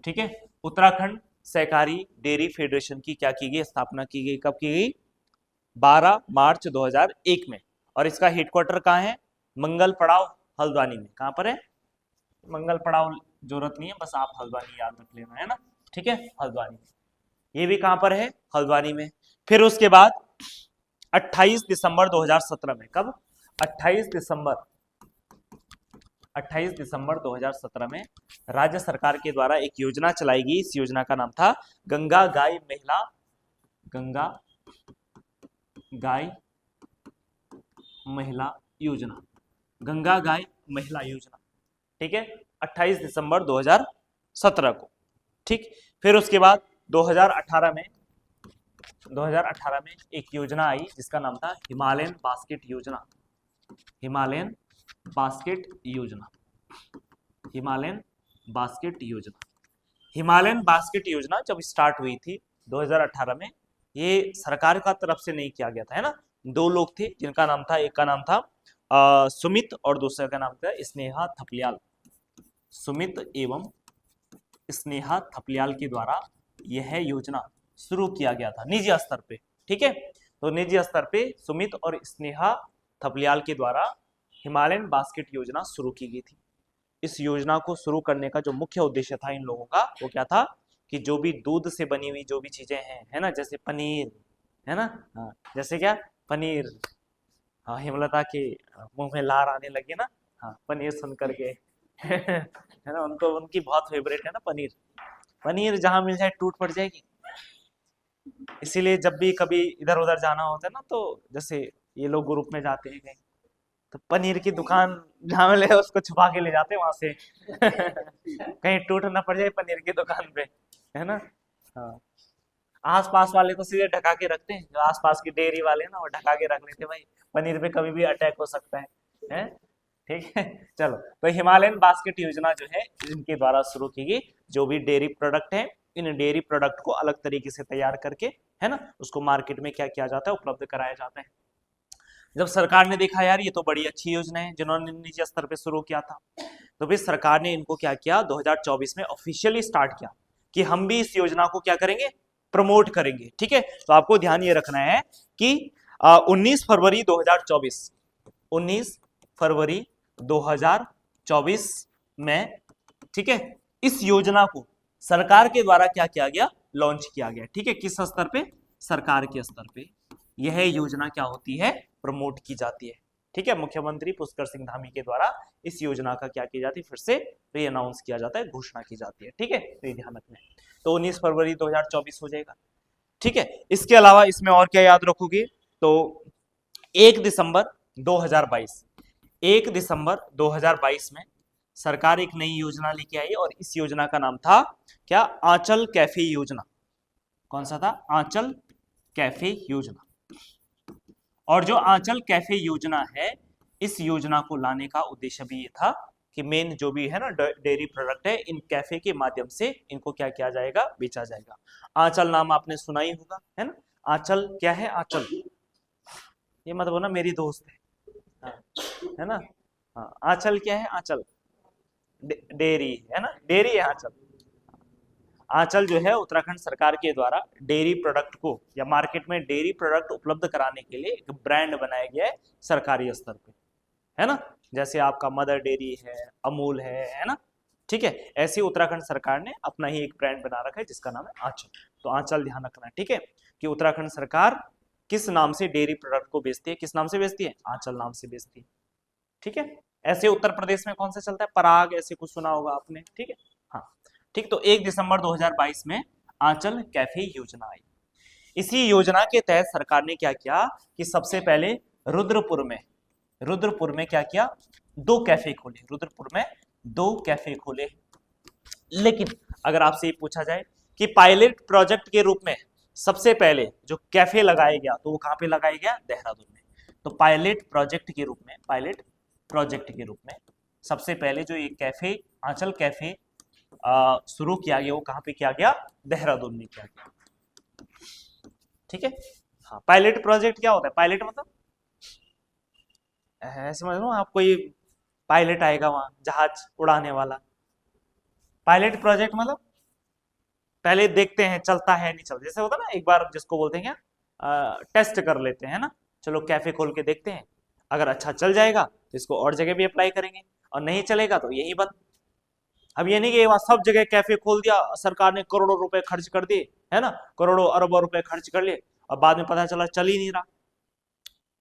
ठीक है, उत्तराखंड सहकारी डेयरी फेडरेशन की क्या की गई? स्थापना की गई। कब की गई? 12 मार्च 2001 में। और इसका हेडक्वार्टर कहाँ है? मंगल पड़ाव हल्द्वानी में। कहां पर है? मंगल पड़ाव जरूरत नहीं है, बस आप हल्द्वानी याद रख लेना, है ना? ठीक है, हल्द्वानी। ये भी कहां पर है? हल्द्वानी में। फिर उसके बाद 28 दिसंबर 2017 में, कब? 28 दिसंबर 28 दिसंबर 2017 में राज्य सरकार के द्वारा एक योजना चलाई गई। इस योजना का नाम था गंगा गाय महिला योजना। गंगा गाय महिला योजना, ठीक है, 28 दिसंबर 2017 को। ठीक, फिर उसके बाद 2018 में एक योजना आई जिसका नाम था हिमालयन बास्केट योजना। हिमालयन बास्केट योजना। हिमालयन बास्केट योजना जब स्टार्ट हुई थी 2018 में, ये सरकार का तरफ से नहीं किया गया था, है ना। दो लोग थे जिनका नाम था, एक का नाम था सुमित और दूसरे का नाम था स्नेहा थपलियाल। सुमित एवं स्नेहा थपलियाल के द्वारा यह योजना शुरू किया गया था निजी स्तर पे। ठीक है, तो निजी स्तर पे सुमित और स्नेहा थपलियाल के द्वारा हिमालयन बास्केट योजना शुरू की गई थी। इस योजना को शुरू करने का जो मुख्य उद्देश्य था इन लोगों का, वो क्या था कि जो भी दूध से बनी हुई जो भी चीजें हैं, है ना, जैसे पनीर, है ना, हाँ, जैसे क्या पनीर, हाँ, हेमलता के मुंह में लार आने लगी ना, हाँ, पनीर सुन करके है ना, उनको उनकी बहुत फेवरेट है ना पनीर। पनीर जहां मिल जाए टूट पड़ जाएगी। इसीलिए जब भी कभी इधर उधर जाना होता है ना, तो जैसे ये लोग ग्रुप में जाते हैं कहीं, तो पनीर की दुकान जहाँ मिले उसको छुपा के ले जाते हैं वहां से कहीं टूट ना पड़ जाए पनीर की दुकान पे, है ना। हाँ, आस पास वाले को सीधे ढका के रखते हैं, जो आस पास की डेयरी वाले ना वो ढका के रख लेते हैं, भाई पनीर पे कभी भी अटैक हो सकता है। ठीक है, चलो, तो हिमालयन बास्केट योजना जो है इनके द्वारा शुरू की गई। जो भी डेयरी प्रोडक्ट है, इन डेयरी प्रोडक्ट को अलग तरीके से तैयार करके, है ना, उसको मार्केट में क्या किया जाता है, उपलब्ध कराया जाता है। जब सरकार ने देखा यार ये तो बड़ी अच्छी योजना है जिन्होंने निजी स्तर पे शुरू किया था, तो फिर सरकार ने इनको क्या किया, 2024 में ऑफिशियली स्टार्ट किया कि हम भी इस योजना को क्या करेंगे, प्रमोट करेंगे। ठीक है, तो आपको ध्यान ये रखना है कि 19 फरवरी 2024 में, ठीक है, इस योजना को सरकार के द्वारा क्या किया गया, लॉन्च किया गया। ठीक है, किस स्तर पे, सरकार के स्तर पे यह योजना क्या होती है, प्रमोट की जाती है। ठीक है, मुख्यमंत्री पुष्कर सिंह धामी के द्वारा इस योजना का क्या की जाती है, फिर से री अनाउंस किया जाता है, घोषणा की जाती है। ठीक है, तो ये ध्यान रखना है। तो 19 फरवरी 2024 हो जाएगा। ठीक है, इसके अलावा इसमें और क्या याद रखोगे, तो 1 दिसंबर 2022 में सरकार एक नई योजना लेके आई और इस योजना का नाम था क्या, आंचल कैफे योजना। कौन सा था, आंचल कैफे योजना। और जो आंचल कैफे योजना है, इस योजना को लाने का उद्देश्य भी ये था कि मेन जो भी है ना डेयरी प्रोडक्ट है, इन कैफे के माध्यम से इनको क्या किया जाएगा, बेचा जाएगा। आंचल नाम आपने सुना ही होगा, है ना। आंचल क्या है, आंचल, ये मत बोलना मेरी दोस्त है, हाँ, है ना। हाँ, आंचल क्या है, आंचल डेयरी है ना, डेयरी है आंचल। आंचल जो है उत्तराखंड सरकार के द्वारा डेयरी प्रोडक्ट को या मार्केट में डेयरी प्रोडक्ट उपलब्ध कराने के लिए एक ब्रांड बनाया गया है सरकारी स्तर पे, है ना। जैसे आपका मदर डेयरी है, अमूल है ना। ठीक है, ऐसे उत्तराखंड सरकार ने अपना ही एक ब्रांड बना रखा है जिसका नाम है आंचल। तो आंचल ध्यान रखना है, ठीक है, कि उत्तराखंड सरकार किस नाम से डेयरी प्रोडक्ट को बेचती है, किस नाम से बेचती है, आंचल नाम से बेचती है। ठीक है, ऐसे उत्तर प्रदेश में कौन सा चलता है, पराग, ऐसे कुछ सुना होगा आपने। ठीक है, हाँ, ठीक, तो 1 दिसंबर 2022 में आंचल कैफे योजना आई। इसी योजना के तहत सरकार ने क्या किया कि सबसे पहले रुद्रपुर में क्या किया, 2 कैफे खोले, रुद्रपुर में 2 कैफे खोले। लेकिन अगर आपसे ये पूछा जाए कि पायलट प्रोजेक्ट के रूप में सबसे पहले जो कैफे लगाया गया, तो वो कहां पे लगाया गया, देहरादून में। तो पायलट प्रोजेक्ट के रूप में सबसे पहले जो ये कैफे, आंचल कैफे शुरू किया गया, वो कहां पे किया गया, देहरादून में किया गया। ठीक है, हाँ, पायलट प्रोजेक्ट क्या होता है, पायलट मतलब समझ लो आप, कोई पायलट आएगा वहां जहाज उड़ाने वाला। पायलट प्रोजेक्ट मतलब पहले देखते हैं चलता है नहीं चलता, जैसे होता ना, एक बार जिसको बोलते हैं क्या, टेस्ट कर लेते हैं ना, चलो कैफे खोल के देखते हैं, अगर अच्छा चल जाएगा तो इसको और जगह भी अप्लाई करेंगे, और नहीं चलेगा तो यही बंद। अब ये नहीं कि सब जगह कैफे खोल दिया, सरकार ने करोड़ों रुपए खर्च कर दिए, है ना, करोड़ों अरबों रुपए खर्च कर लिए, और बाद में पता चला चल ही नहीं रहा,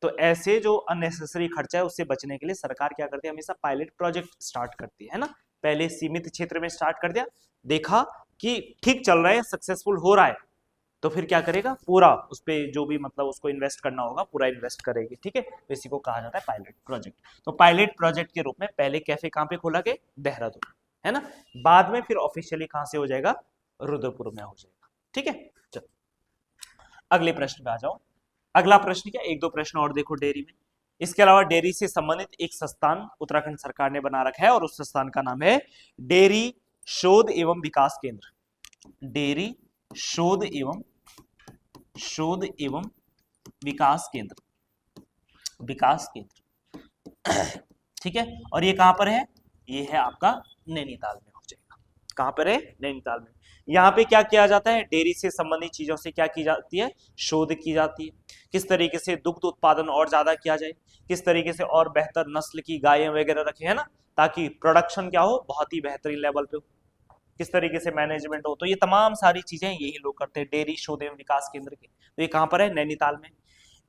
तो ऐसे जो अननेसेसरी खर्चा है उससे बचने के लिए सरकार क्या करती है, हमेशा पायलट प्रोजेक्ट स्टार्ट करती है ना। पहले सीमित क्षेत्र में स्टार्ट कर दिया, देखा कि ठीक चल रहा है, सक्सेसफुल हो रहा है, तो फिर क्या करेगा, पूरा उस पर जो भी मतलब उसको इन्वेस्ट करना होगा पूरा इन्वेस्ट करेगी। ठीक है, तो इसी को कहा जाता है पायलट प्रोजेक्ट। तो पायलट प्रोजेक्ट के रूप में पहले कैफे कहाँ पे खोला गया, देहरादून, है ना। बाद में फिर ऑफिशियली कहां से हो जाएगा, रुद्रपुर में हो जाएगा। ठीक है, चलो अगले प्रश्न पे आ जाओ। अगला प्रश्न क्या, एक दो प्रश्न और देखो डेयरी में। इसके अलावा डेयरी से संबंधित एक संस्थान उत्तराखंड सरकार ने बना रखा है और उस संस्थान का नाम है डेयरी शोध एवं विकास केंद्र। डेयरी शोध एवं विकास केंद्र, विकास केंद्र। ठीक है, और ये कहां पर है, ये है आपका नैनीताल में हो जाएगा। कहां पर है, नैनीताल में। यहाँ पे क्या किया जाता है, डेयरी से संबंधित चीजों से क्या की जाती है, शोध की जाती है। किस तरीके से दुग्ध उत्पादन और ज्यादा किया जाए, किस तरीके से और बेहतर नस्ल की गायें वगैरह रखे, है ना, ताकि प्रोडक्शन क्या हो, बहुत ही बेहतरीन लेवल पे हो, किस तरीके से मैनेजमेंट हो। तो ये तमाम सारी चीजें यही लोग करते हैं, डेयरी शोध एवं विकास केंद्र के। तो ये कहां पर है, नैनीताल में।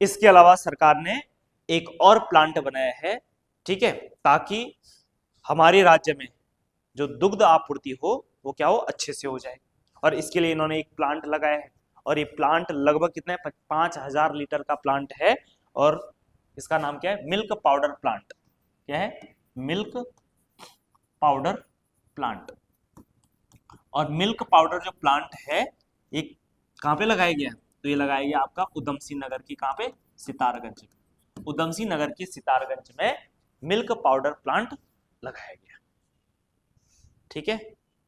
इसके अलावा सरकार ने एक और प्लांट बनाया है, ठीक है, ताकि हमारे राज्य में जो दुग्ध आपूर्ति हो वो क्या हो, अच्छे से हो जाए। और इसके लिए इन्होंने एक प्लांट लगाया है, और ये प्लांट लगभग कितने, 5000 लीटर का प्लांट है। और इसका नाम क्या है, मिल्क पाउडर प्लांट। क्या है, मिल्क पाउडर प्लांट। और मिल्क पाउडर जो प्लांट है ये कहां पे लगाया गया, तो ये लगाया गया आपका उधम सिंह नगर की, कहां पे, सितारगंज में। उधम सिंह नगर की सितारगंज में मिल्क पाउडर प्लांट लगाया गया। ठीक है,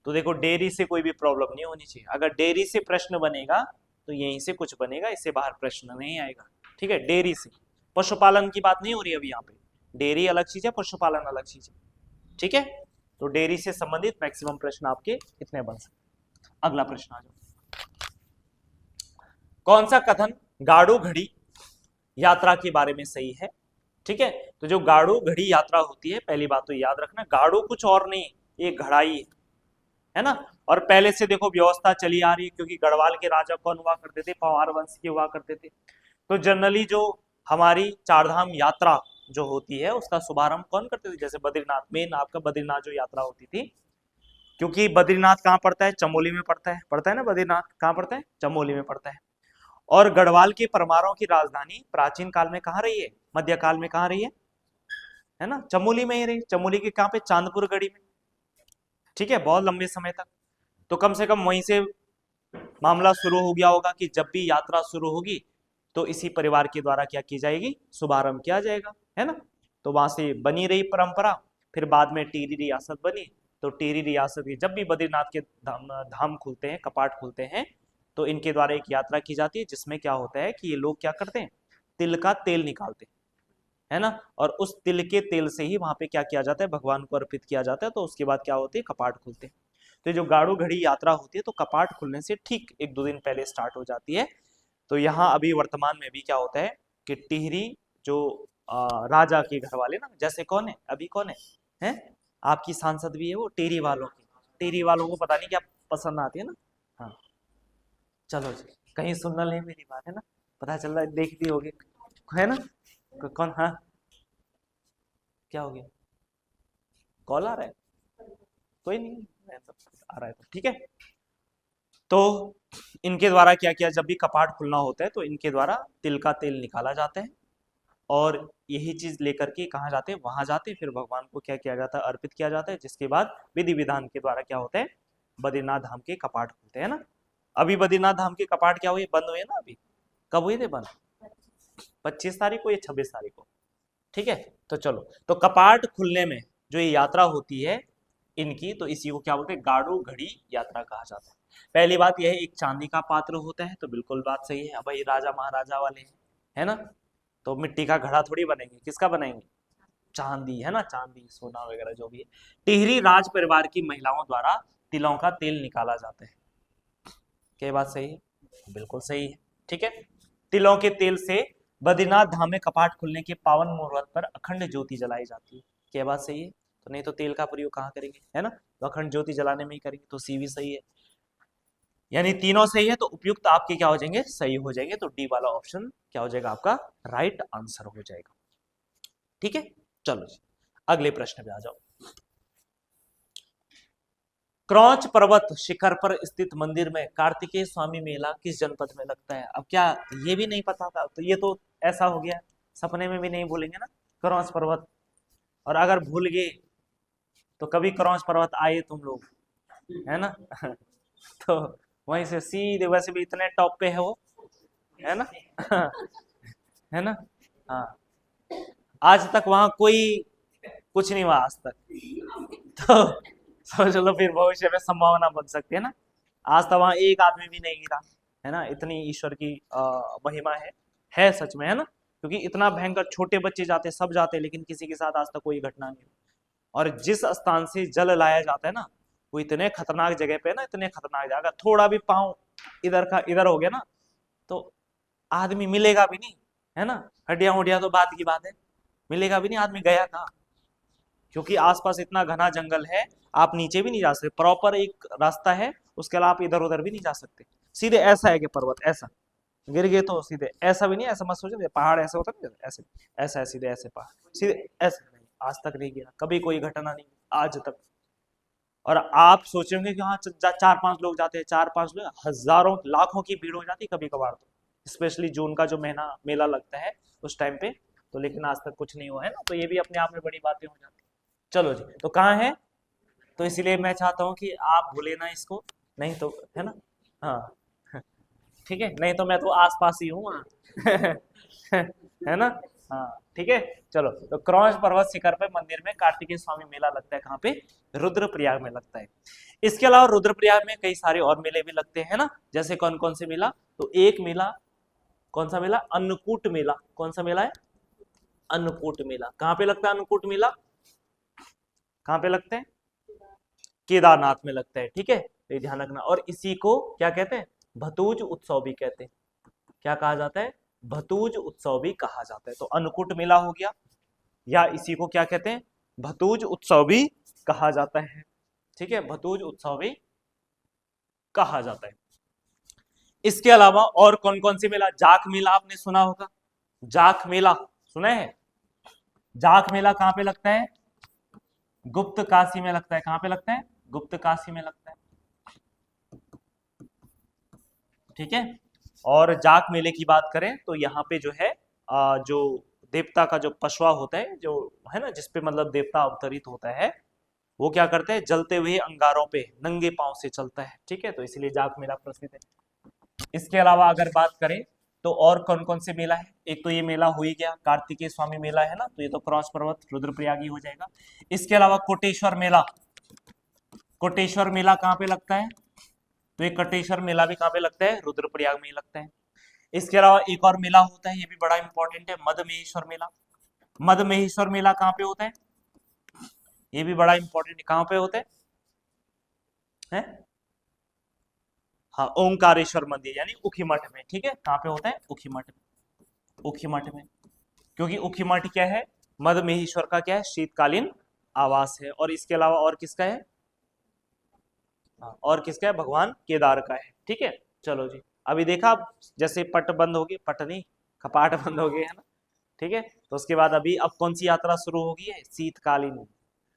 तो देखो डेयरी से कोई भी प्रॉब्लम नहीं होनी चाहिए। अगर डेयरी से प्रश्न बनेगा तो यहीं से कुछ बनेगा, इससे बाहर प्रश्न नहीं आएगा। ठीक है, डेयरी से, पशुपालन की बात नहीं हो रही अभी यहाँ पे। डेयरी अलग चीज है, पशुपालन अलग चीज है। ठीक है, तो डेयरी से संबंधित मैक्सिमम प्रश्न आपके इतने बन सकते। अगला प्रश्न आ जाओ। कौन सा कथन गाड़ू घड़ी यात्रा के बारे में सही है। ठीक है, तो जो गाड़ू घड़ी यात्रा होती है, पहली बात तो याद रखना, गाड़ू कुछ और नहीं, ये घड़ाई है ना। और पहले से देखो व्यवस्था चली आ रही है, क्योंकि गढ़वाल के राजा कौन हुआ करते थे, पंवार वंश के हुआ करते थे। तो जनरली जो हमारी चारधाम यात्रा जो होती है उसका शुभारंभ कौन करते थे, जैसे बद्रीनाथ, मेन आपका बद्रीनाथ जो यात्रा होती थी, क्योंकि बद्रीनाथ कहाँ पड़ता है, चमोली में पड़ता है ना, बद्रीनाथ कहाँ पड़ता है, चमोली में पड़ता है। और गढ़वाल की परमारों की राजधानी प्राचीन काल में कहाँ रही है, मध्यकाल में कहाँ रही है ना, चमोली में ही रही। चमोली के कहाँ पे, चांदपुर गढ़ी में। ठीक है, बहुत लंबे समय तक। तो कम से कम वहीं से मामला शुरू हो गया होगा कि जब भी यात्रा शुरू होगी तो इसी परिवार के द्वारा क्या की जाएगी, शुभारंभ किया जाएगा, है ना। तो वहां से बनी रही परंपरा, फिर बाद में टिहरी रियासत बनी। तो टिहरी रियासत के जब भी बद्रीनाथ के धाम खुलते हैं, कपाट खुलते हैं, तो इनके द्वारा एक यात्रा की जाती है, जिसमें क्या होता है कि ये लोग क्या करते हैं, तिल का तेल निकालते हैं, है ना। और उस तिल के तेल से ही वहां पे क्या किया जाता है, भगवान को अर्पित किया जाता है। तो उसके बाद क्या होती है, कपाट खुलते हैं। तो जो गाड़ू घड़ी यात्रा होती है, तो कपाट खुलने से ठीक एक दो दिन पहले स्टार्ट हो जाती है। तो यहाँ अभी वर्तमान में भी क्या होता है कि टिहरी जो राजा के घर वाले ना, जैसे कौन है, अभी कौन है? आपकी सांसद भी है वो, टिहरी वालों की। टिहरी वालों को पता नहीं क्या पसंद आती है ना। हाँ, चलो जी, कहीं सुन ले मेरी बात, है ना, पता चल रहा है, देखती होगी, है ना। कौन, हाँ, क्या हो गया, कॉल आ रहा है, कोई नहीं, आ रहा है तो ठीक है। तो इनके द्वारा क्या किया, जब भी कपाट खुलना होता है तो इनके द्वारा तिल का तेल निकाला जाता है, और यही चीज लेकर के कहाँ जाते हैं, वहां जाते हैं, फिर भगवान को क्या किया जाता है, अर्पित किया जाता है। जिसके बाद विधि विधान के द्वारा क्या होता है, बद्रीनाथ धाम के कपाट खुलते हैं ना। अभी बद्रीनाथ धाम के कपाट क्या हुए, बंद हुए ना अभी, कब हुए थे बंद, 25 तारीख को या 26 तारीख को। ठीक है, तो चलो, तो कपाट खुलने में जो ये यात्रा होती है इनकी, तो इसी को क्या बोलते हैं, गाड़ू घड़ी यात्रा कहा जाता है। पहली बात यह है, एक चांदी का पात्र होता है, तो बिल्कुल बात सही है, भाई राजा महाराजा वाले हैं, है ना। तो मिट्टी का घड़ा थोड़ी बनेंगे, किसका बनाएंगे, चांदी, है ना, चांदी सोना वगैरह जो भी है। टिहरी राज परिवार की महिलाओं द्वारा तिलों का तेल निकाला जाता है। क्या बात सही है, बिल्कुल सही है। ठीक है, तिलों के तेल से बद्रीनाथ धाम में कपाट खुलने के पावन मुहूर्त पर अखंड ज्योति जलाई जाती है। क्या बात सही है, तो नहीं तो तेल का प्रयोग कहाँ करेंगे, है ना, तो अखंड ज्योति जलाने में ही करेंगे, तो सी भी सही है। यानी तीनों सही है तो उपयुक्त आपके क्या हो जाएंगे, सही हो जाएंगे। तो डी वाला ऑप्शन क्या हो जाएगा आपका, राइट आंसर हो जाएगा। ठीक है, चलो जी अगले प्रश्न पे आ जाओ। क्रौच पर्वत शिखर पर स्थित मंदिर में कार्तिकेय स्वामी मेला किस जनपद में लगता है? अब क्या ये भी नहीं पता था? तो ये तो ऐसा हो गया, सपने में भी नहीं भूलेंगे ना क्रौच पर्वत। और अगर भूल गए तो कभी क्रौच पर्वत आए तुम लोग, है ना तो वहीं से सीधे, वैसे भी इतने टॉप पे है वो, है ना है ना। हाँ, आज तक वहां कोई कुछ नहीं हुआ आज तक तो समझ लो फिर भविष्य में संभावना बन सकती है ना। आज तक वहां एक आदमी भी नहीं गिरा, है ना। इतनी ईश्वर की महिमा है सच में, है ना। क्योंकि इतना भयंकर, छोटे बच्चे जाते, सब जाते, लेकिन किसी के साथ आज तक कोई घटना नहीं हुई। और जिस स्थान से जल लाया जाता है ना, वो इतने खतरनाक जगह पे है ना, इतने खतरनाक जगह, थोड़ा भी पाँव इधर का इधर हो गया ना तो आदमी मिलेगा भी नहीं, है ना। हड्डियां उड्डियां तो बात की बात है, मिलेगा भी नहीं, आदमी गया कहाँ। क्योंकि आसपास इतना घना जंगल है, आप नीचे भी नहीं जा सकते, प्रॉपर एक रास्ता है, उसके अलावा आप इधर उधर भी नहीं जा सकते। सीधे ऐसा है कि पर्वत ऐसा गिर गए तो सीधे, ऐसा भी नहीं, ऐसा मत सोचो पहाड़ ऐसे होता है ऐसे, ऐसा है सीधे, ऐसे पहाड़ सीधे ऐसे नहीं, आज तक नहीं गिरा, कभी कोई घटना नहीं आज तक। और आप सोचेंगे कि हाँ चार पांच लोग जाते हैं, चार पांच लोग, हजारों लाखों की भीड़ हो जाती है कभी कभार तो, स्पेशली जून का जो महीना मेला लगता है उस टाइम पे तो। लेकिन आज तक कुछ नहीं हुआ है ना, तो ये भी अपने आप में बड़ी बातें हो जाती। चलो जी, तो कहाँ है, तो इसलिए मैं चाहता हूँ कि आप भूले ना इसको, नहीं तो, है ना। हाँ ठीक है, नहीं तो मैं तो आस पास ही हूँ वहाँ है ना। हाँ ठीक है, चलो। तो क्रौच पर्वत शिखर पे मंदिर में कार्तिकेय स्वामी मेला लगता है, कहाँ पे, रुद्रप्रयाग में लगता है। इसके अलावा रुद्रप्रयाग में कई सारे और मेले भी लगते हैं ना। जैसे कौन कौन से मेला, तो एक मेला, कौन सा मेला, अन्नकूट मेला। कौन सा मेला है, अन्नकूट मेला। कहाँ पे लगता है अन्नकूट मेला, कहाँ पे लगते हैं, केदारनाथ में लगता है। ठीक है, ये ध्यान रखना। और इसी को क्या कहते हैं, भतूज उत्सव भी कहते हैं। क्या कहा जाता है, भतूज उत्सव भी कहा जाता है। तो अन्नकूट मेला हो गया, या इसी को क्या कहते हैं, भतूज उत्सव भी कहा जाता है। ठीक है, भतूज उत्सव भी कहा जाता है। इसके अलावा और कौन कौन सी मेला, जाख मेला आपने सुना होगा, जाख मेला सुना है। जाख मेला कहां पे लगता है, गुप्त काशी में लगता है। कहां पे लगता है, गुप्त काशी में लगता है। ठीक है, और जाख मेले की बात करें तो यहाँ पे जो है जो देवता का जो पशुआ होता है, जो है ना, जिसपे मतलब देवता अवतरित होता है, वो क्या करते हैं, जलते हुए अंगारों पे नंगे पांव से चलता है। ठीक है, तो इसलिए जाख मेला प्रसिद्ध है। इसके अलावा अगर बात करें तो और कौन कौन से मेला है, एक तो ये मेला हो ही गया, कार्तिकेय स्वामी मेला है ना, तो ये तो क्रॉस पर्वत रुद्रप्रयागी हो जाएगा। इसके अलावा कोटेश्वर मेला, कोटेश्वर मेला कहाँ पे लगता है, तो ये कोटेश्वर मेला भी कहाँ पे लगता है, रुद्रप्रयाग में ही लगता है। इसके अलावा एक और मेला होता है, ये भी बड़ा इंपॉर्टेंट है, मदमहेश्वर मेला। मदमहेश्वर मेला कहाँ पे होता है, ये भी बड़ा इंपॉर्टेंट है, कहाँ पे होता है? हाँ, ओंकारेश्वर मंदिर यानी उखीमठ में। ठीक है, कहाँ पे होता है, उखीमठ में, उखीमठ में। क्योंकि उखीमठ क्या है, मदमहेश्वर का क्या है, शीतकालीन आवास है। और इसके अलावा और किसका है, और किसका है, भगवान केदार का है। ठीक है, चलो जी। अभी देखा, जैसे पट बंद हो गए, पट नहीं, कपाट बंद हो गए, है ना। ठीक है, तो उसके बाद अभी अब कौन सी यात्रा शुरू होगी है, शीतकालीन।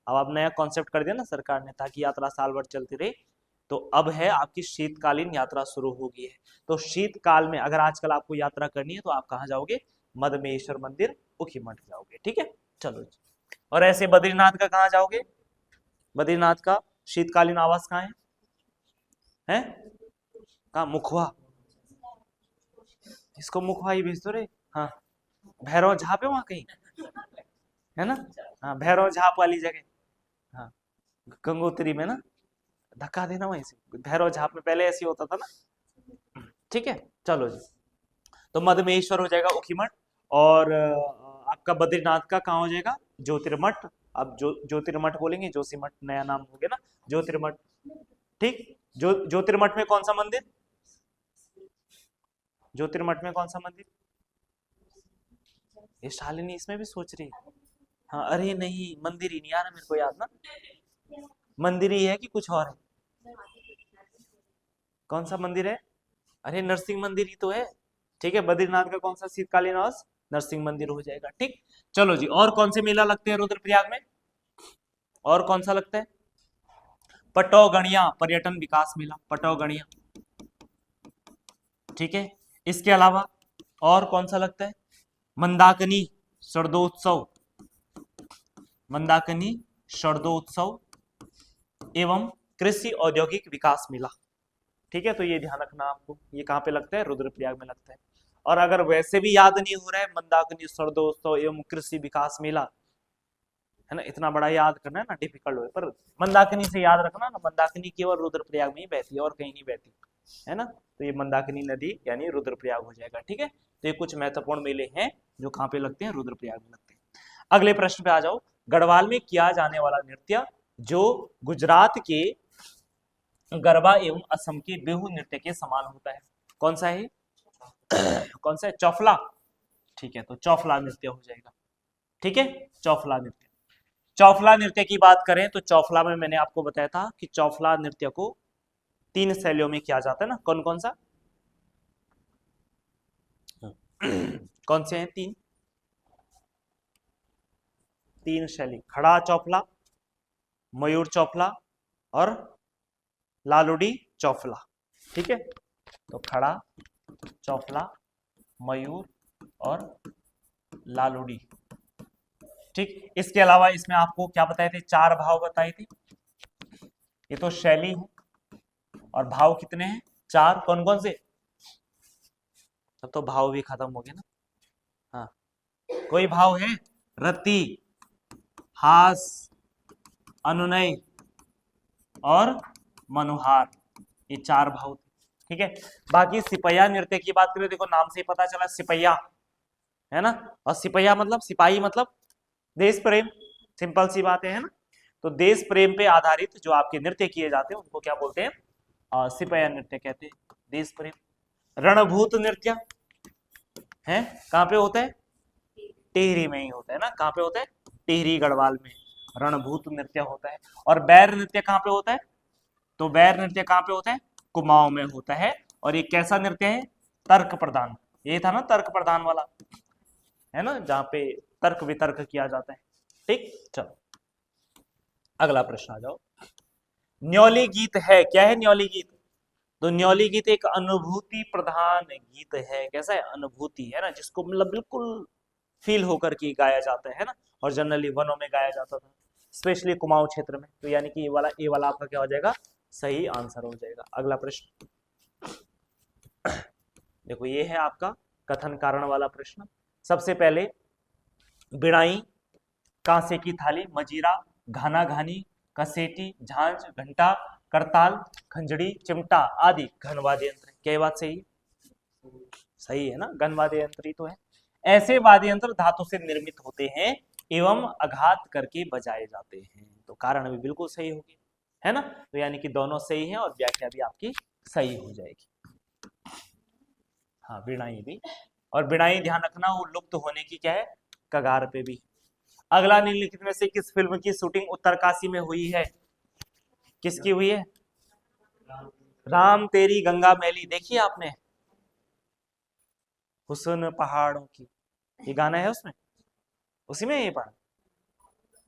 अब नया कॉन्सेप्ट कर दिया ना सरकार ने, ताकि यात्रा साल भर चलती रहे। तो अब है आपकी शीतकालीन यात्रा शुरू होगी है। तो शीतकाल में अगर आजकल आपको यात्रा करनी है तो आप कहाँ जाओगे, मदमेश्वर मंदिर, उखीमठ जाओगे। ठीक है, चलो जी। और ऐसे बद्रीनाथ का कहाँ जाओगे, बद्रीनाथ का शीतकालीन आवास कहाँ है कहाँ, मुखवा। इसको मुखवा ही भेज दो रे। हाँ, भैरव झाप है वहां कहीं, है ना। हाँ, भैरव झाप वाली जगह। हाँ, गंगोत्री में ना, धक्का देना वहीं से, भैरव झाप में पहले ऐसे होता था ना। ठीक है, चलो जी। तो मदमेश्वर हो जाएगा, उखीमठ। और आपका बद्रीनाथ का कहाँ हो जाएगा, ज्योतिर्मठ। अब जो ज्योतिर्मठ बोलेंगे, जोशीमठ नया नाम हो गया ना, ज्योतिर्मठ। ठीक, ज्योतिर्मठ में कौन सा मंदिर, ज्योतिर्मठ में कौन सा मंदिर, ये शालिनी इसमें भी सोच रही है। हाँ, अरे नहीं, मंदिर ही नहीं आ रहा मेरे को याद ना, मंदिर ही है कि कुछ और है, कौन सा मंदिर है? अरे नरसिंह मंदिर ही तो है। ठीक है, बद्रीनाथ का कौन सा शीतकालीन आवास? नरसिंह मंदिर हो जाएगा। ठीक, चलो जी, और कौन से मेला लगते हैं रुद्रप्रयाग में? और कौन सा लगता है? पटौगणिया पर्यटन विकास मेला, पटौगणिया। ठीक है, इसके अलावा और कौन सा लगता है? मंदाकिनी शरदोत्सव, मंदाकिनी शरदोत्सव एवं कृषि औद्योगिक विकास मेला। ठीक है, तो ये ध्यान रखना आपको, ये कहाँ पे लगता है? रुद्रप्रयाग में लगता है। और अगर वैसे भी याद नहीं हो रहा है, मंदाकिनी शरदोत्सव एवं कृषि विकास मेला, है ना, इतना बड़ा याद करना है ना, डिफिकल्ट हो, पर मंदाकिनी से याद रखना ना, मंदाकिनी केवल रुद्रप्रयाग में ही बहती है और कहीं नहीं बहती, है ना। तो ये मंदाकिनी नदी यानी रुद्रप्रयाग हो जाएगा। ठीक है, तो ये कुछ महत्वपूर्ण मेले हैं जो कहाँ पे लगते हैं? रुद्रप्रयाग में लगते हैं। अगले प्रश्न पे आ जाओ। गढ़वाल में किया जाने वाला नृत्य जो गुजरात के गरबा एवं असम के बिहू नृत्य के समान होता है, कौन सा है? कौन सा है? चौफला। ठीक है, तो चौफला नृत्य हो जाएगा। ठीक है, चौफला नृत्य। चौफला नृत्य की बात करें तो चौफला में मैंने आपको बताया था कि चौफला नृत्य को 3 शैलियों में किया जाता है ना, कौन कौन सा? कौन से हैं 3 शैली? खड़ा चौफला, मयूर चौफला और लालुडी चौफला। ठीक है, तो खड़ा, चौफला, मयूर और लालुडी। ठीक, इसके अलावा इसमें आपको क्या बताए थे? 4 भाव बताए थे। ये तो शैली है, और भाव कितने हैं? 4। कौन कौन से? तब तो भाव भी खत्म हो गए ना। हाँ, कोई भाव है? रति, हास, अनुनय और मनुहार, ये 4 भाव थे। ठीक है, बाकी सिपैया नृत्य की बात करें, देखो नाम से ही पता चला सिपैया, है ना। और सिपैया मतलब सिपाही, मतलब देश प्रेम, सिंपल सी बात है ना। तो देश प्रेम पे आधारित जो आपके नृत्य किए जाते हैं उनको क्या बोलते हैं? सिपैया नृत्य कहते हैं, देश प्रेम। रणभूत नृत्य है, कहाँ पे होता है? टिहरी में ही होता है ना। कहाँ पे होता है? टिहरी गढ़वाल में रणभूत नृत्य होता है। और बैर नृत्य कहाँ पे होता है? तो बैर नृत्य कहाँ पे होता है? कुमाऊं में होता है। और ये कैसा नृत्य है? तर्क प्रधान। ये था ना तर्क प्रधान वाला, है ना, जहाँ पे तर्क वितर्क किया जाता है। ठीक, चलो अगला प्रश्न आ जाओ। न्योली गीत है, क्या है न्योली गीत? तो न्योली गीत एक अनुभूति प्रधान गीत है। कैसा है? अनुभूति, है ना, जिसको मतलब बिल्कुल फील होकर के गाया जाता है ना। और जनरली वनों में गाया जाता था, स्पेशली कुमाऊं क्षेत्र में। तो यानी कि ये वाला आपका क्या हो जाएगा? सही आंसर हो जाएगा। अगला प्रश्न देखो, ये है आपका कथन कारण वाला प्रश्न। सबसे पहले बिड़ाई, कांसे की थाली, मजीरा, घाना घानी, कसेटी, झांझ, घंटा, करताल, खंजड़ी, चिमटा आदि घन वाद्य यंत्र। क्या बात सही है? सही है ना, घन वाद्य यंत्र ही तो है। ऐसे वाद्य यंत्र धातु से निर्मित होते हैं एवं आघात करके बजाए जाते हैं। तो कारण भी बिल्कुल सही होगी, है ना। तो यानी कि दोनों सही है और व्याख्या भी आपकी सही हो जाएगी। हाँ, बिड़ाई भी। और बिड़ाई ध्यान रखना, वो लुप्त होने की क्या है? कगार पे भी। अगला निम्नलिखित में से किस फिल्म की शूटिंग उत्तरकाशी में हुई है? किसकी हुई है? राम तेरी गंगा मैली, देखिए आपने? हुस्न पहाड़ों की, ये गाना है उसमें, उसी में ये पढ़ा,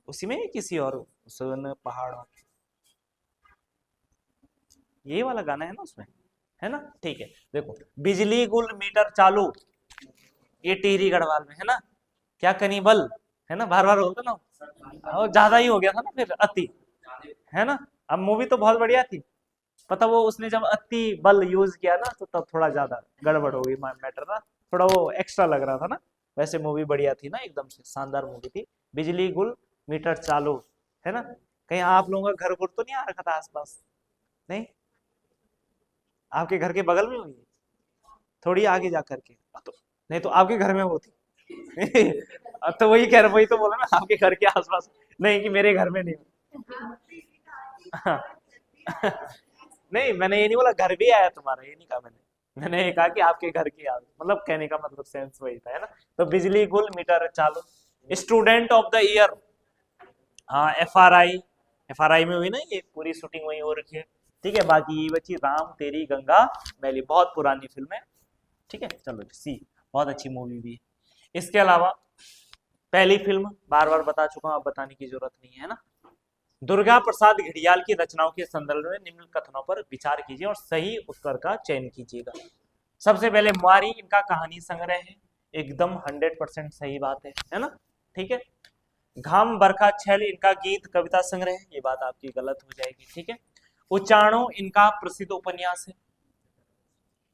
उसी में किसी और? हुस्न पहाड़ों की, ये वाला गाना है ना उसमें, है ना। ठीक है, देखो बिजली गुल मीटर चालू, ये टिहरी गढ़वाल में है ना। क्या कनीबल, है ना, बार बार बोलते ना, और ज्यादा ही हो गया था ना फिर, अति, है ना। अब मूवी तो बहुत बढ़िया थी, पता वो उसने जब अति बल यूज किया ना तो तब थोड़ा ज्यादा गड़बड़ हो गई मैटर ना, थोड़ा वो एक्स्ट्रा लग रहा था ना। वैसे मूवी बढ़िया थी ना, एकदम से शानदार मूवी थी। बिजली गुल मीटर चालू, है ना। कहीं आप लोगों का घर गुर तो नहीं आ रखा था आसपास? नहीं, आपके घर के बगल में हुई है? थोड़ी आगे जा करके तो, नहीं तो आपके घर में होती। अब तो वही कह रहा, वही तो बोला ना, आपके घर के आसपास, नहीं कि मेरे घर में नहीं। नहीं, मैंने ये नहीं बोला घर भी आया तुम्हारा, ये नहीं कहा मैंने ये कहा कि आपके घर की आदत, मतलब कहने का मतलब सेंस वही था, है ना। तो बिजली गुल मीटर चालू। स्टूडेंट ऑफ द ईयर, हाँ, एफ आर आई में हुई ना, ये पूरी शूटिंग वही हो रखी है। ठीक है, बाकी ये बची राम तेरी गंगा मैली, बहुत पुरानी फिल्म है। ठीक है, चलो सी, बहुत अच्छी मूवी भी है। इसके अलावा पहली फिल्म बार बार बता चुका हूं, अब बताने की जरूरत नहीं है ना। दुर्गा प्रसाद घड़ियाल की रचनाओं के संदर्भ में निम्न कथनों पर विचार कीजिए और सही उत्तर का चयन कीजिएगा। सबसे पहले मुआरी इनका कहानी संग्रह है, एकदम 100% सही बात है ना। ठीक है। घाम बरखा छैल इनका गीत कविता संग्रह है, ये बात आपकी गलत हो जाएगी। ठीक है। उच्चारणों इनका प्रसिद्ध उपन्यास